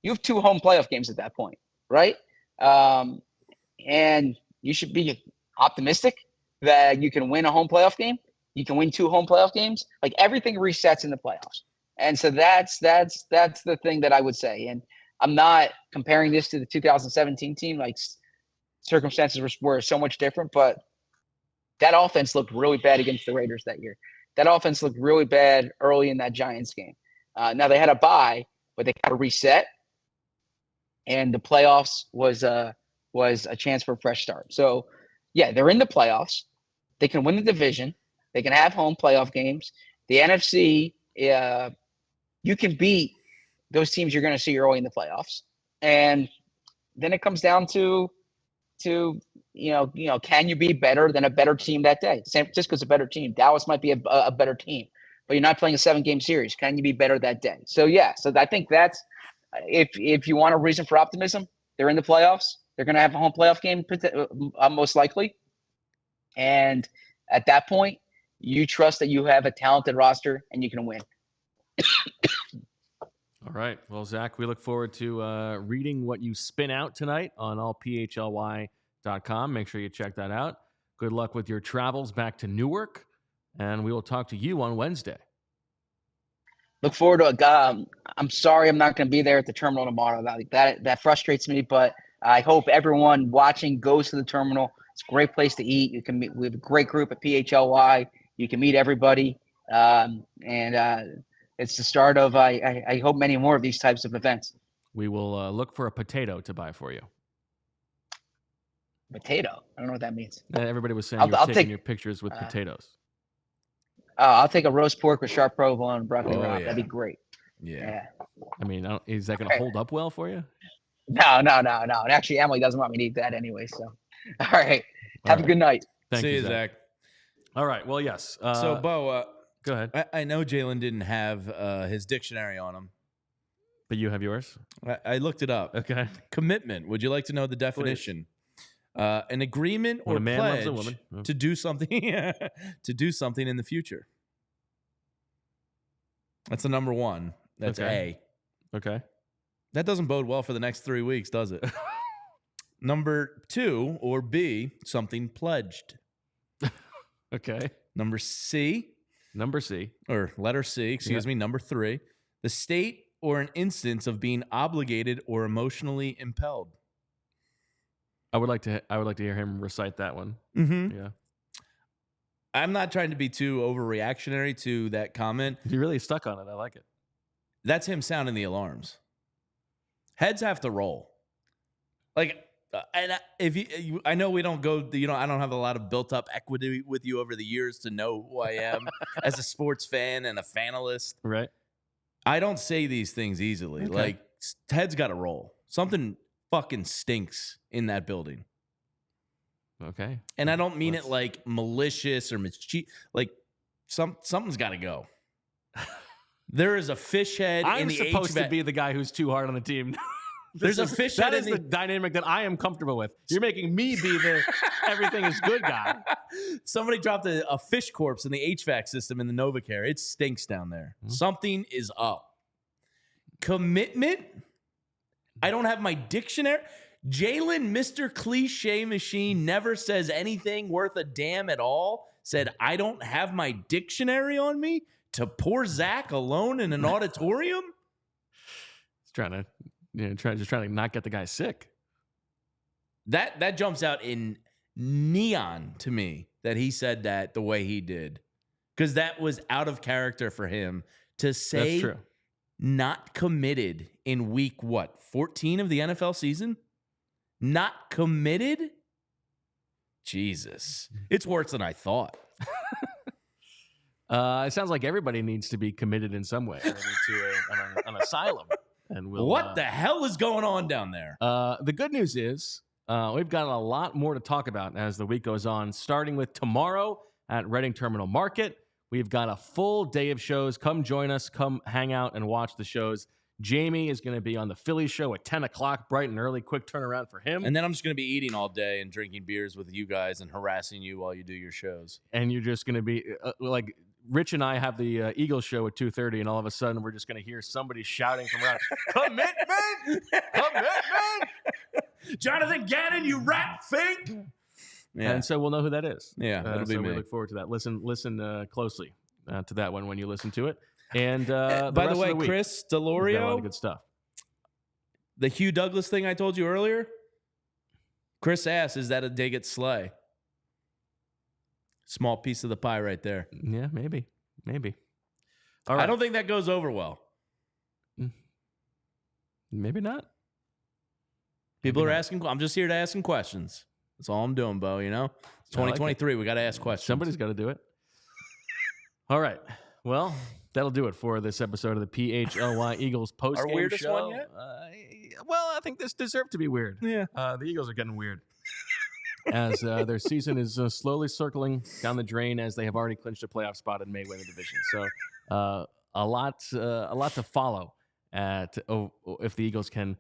you have 2 home playoff games at that point, right? And you should be optimistic that you can win a home playoff game. You can win 2 home playoff games. Like, everything resets in the playoffs. And so that's the thing that I would say. And I'm not comparing this to the 2017 team. Like, circumstances were so much different, but that offense looked really bad against the Raiders that year. That offense looked really bad early in that Giants game. Now they had a bye, but they got to reset, and the playoffs was a chance for a fresh start. So, yeah, they're in the playoffs. They can win the division. They can have home playoff games. The NFC, you can beat those teams you're going to see early in the playoffs, and then it comes down to can you be better than a better team that day? San Francisco's a better team. Dallas might be a better team, but you're not playing a 7-game series. Can you be better that day? So, yeah, so I think that's if you want a reason for optimism, they're in the playoffs. They're going to have a home playoff game most likely. And at that point, you trust that you have a talented roster and you can win. All right. Well, Zach, we look forward to reading what you spin out tonight on allphly.com. Make sure you check that out. Good luck with your travels back to Newark, and we will talk to you on Wednesday. Look forward to I'm sorry I'm not going to be there at the terminal tomorrow. That frustrates me, but I hope everyone watching goes to the terminal. It's a great place to eat. You can meet. We have a great group at PHLY. You can meet everybody, and it's the start of, I hope, many more of these types of events. We will look for a potato to buy for you. Potato? I don't know what that means. Everybody was saying you're taking your pictures with potatoes. I'll take a roast pork with sharp provolone and broccoli rabe. Yeah. That'd be great. Yeah. I mean, is that going to hold up well for you? No. And actually, Emily doesn't want me to eat that anyway. So, all right. Have a good night. Thank See you, you, Zach. All right. Well, yes. So, Bo, go ahead. I know Jalen didn't have his dictionary on him. But you have yours? I looked it up. Okay. Commitment. Would you like to know the definition? An agreement or when a man pledge loves a woman. to do something in the future. That's the number one. That's Okay. A. Okay. That doesn't bode well for the next 3 weeks, does it? Number 2, or B, something pledged. Okay. Number C. Or letter C, excuse me. Number 3, the state or an instance of being obligated or emotionally impelled. I would like to hear him recite that one. Mm-hmm. Yeah. I'm not trying to be too overreactionary to that comment. You really stuck on it. I like it. That's him sounding the alarms. Heads have to roll. Like, and if you, I know we don't go, I don't have a lot of built up equity with you over the years to know who I am as a sports fan and a fanalist. Right. I don't say these things easily. Okay. Like, heads got to roll. Something fucking stinks in that building. Okay. And I don't mean it like malicious or mischievous. Like, something's got to go. There is a fish head in the I'm supposed HVAC. to be the guy who's too hard on the team. There's a fish head. That is the dynamic that I am comfortable with. You're making me be the everything is good guy. Somebody dropped a fish corpse in the HVAC system in the NovaCare. It stinks down there. Mm-hmm. Something is up. Commitment. I don't have my dictionary. Jalen, Mr. Cliche Machine, never says anything worth a damn at all. Said, I don't have my dictionary on me to poor Zach alone in an auditorium. He's trying to not get the guy sick. That jumps out in neon to me that he said that the way he did. Because that was out of character for him to say not committed in week, 14 of the NFL season? Not committed? Jesus. It's worse than I thought. It sounds like everybody needs to be committed in some way to an asylum. And what the hell is going on down there? The good news is we've got a lot more to talk about as the week goes on, starting with tomorrow at Reading Terminal Market. We've got a full day of shows. Come join us. Come hang out and watch the shows. Jamie is going to be on the Philly show at 10 o'clock, bright and early. Quick turnaround for him. And then I'm just going to be eating all day and drinking beers with you guys and harassing you while you do your shows. And you're just going to be Rich and I have the Eagles show at 2:30, and all of a sudden we're just going to hear somebody shouting from around, commitment! Commitment! Jonathan Gannon, you rat fink! Yeah. And so we'll know who that is. Yeah, that'll be me. We look forward to that. Listen closely to that one when you listen to it. And by the way, Chris Delorio, got a lot of good stuff. The Hugh Douglas thing I told you earlier, Chris asked, is that a dig at Slay? Small piece of the pie right there. Yeah, maybe. All right. I don't think that goes over well. Maybe not. People are asking. I'm just here to ask some questions. That's all I'm doing, Bo. You know, it's 2023. We got to ask questions. Somebody's got to do it. All right. Well, that'll do it for this episode of the PHLY Eagles post game show. Our weirdest one yet? Well, I think this deserved to be weird. Yeah. The Eagles are getting weird as their season is slowly circling down the drain, as they have already clinched a playoff spot and may win the division. So a lot to follow if the Eagles can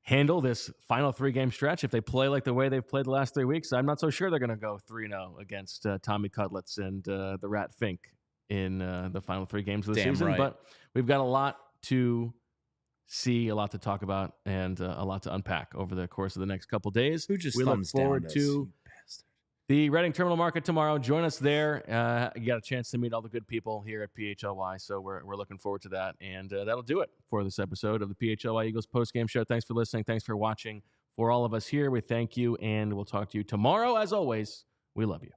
handle this final 3-game stretch. If they play like the way they've played the last 3 weeks, I'm not so sure they're going to go 3-0 against Tommy Cutlets and the Rat Fink in the final 3 games of the season. Right. But we've got a lot to see, a lot to talk about, and a lot to unpack over the course of the next couple days. Who just we look forward to the Reading Terminal Market tomorrow. Join us there. You got a chance to meet all the good people here at PHLY, so we're looking forward to that. And that'll do it for this episode of the PHLY Eagles postgame show. Thanks for listening. Thanks for watching. For all of us here, we thank you, and we'll talk to you tomorrow. As always, we love you.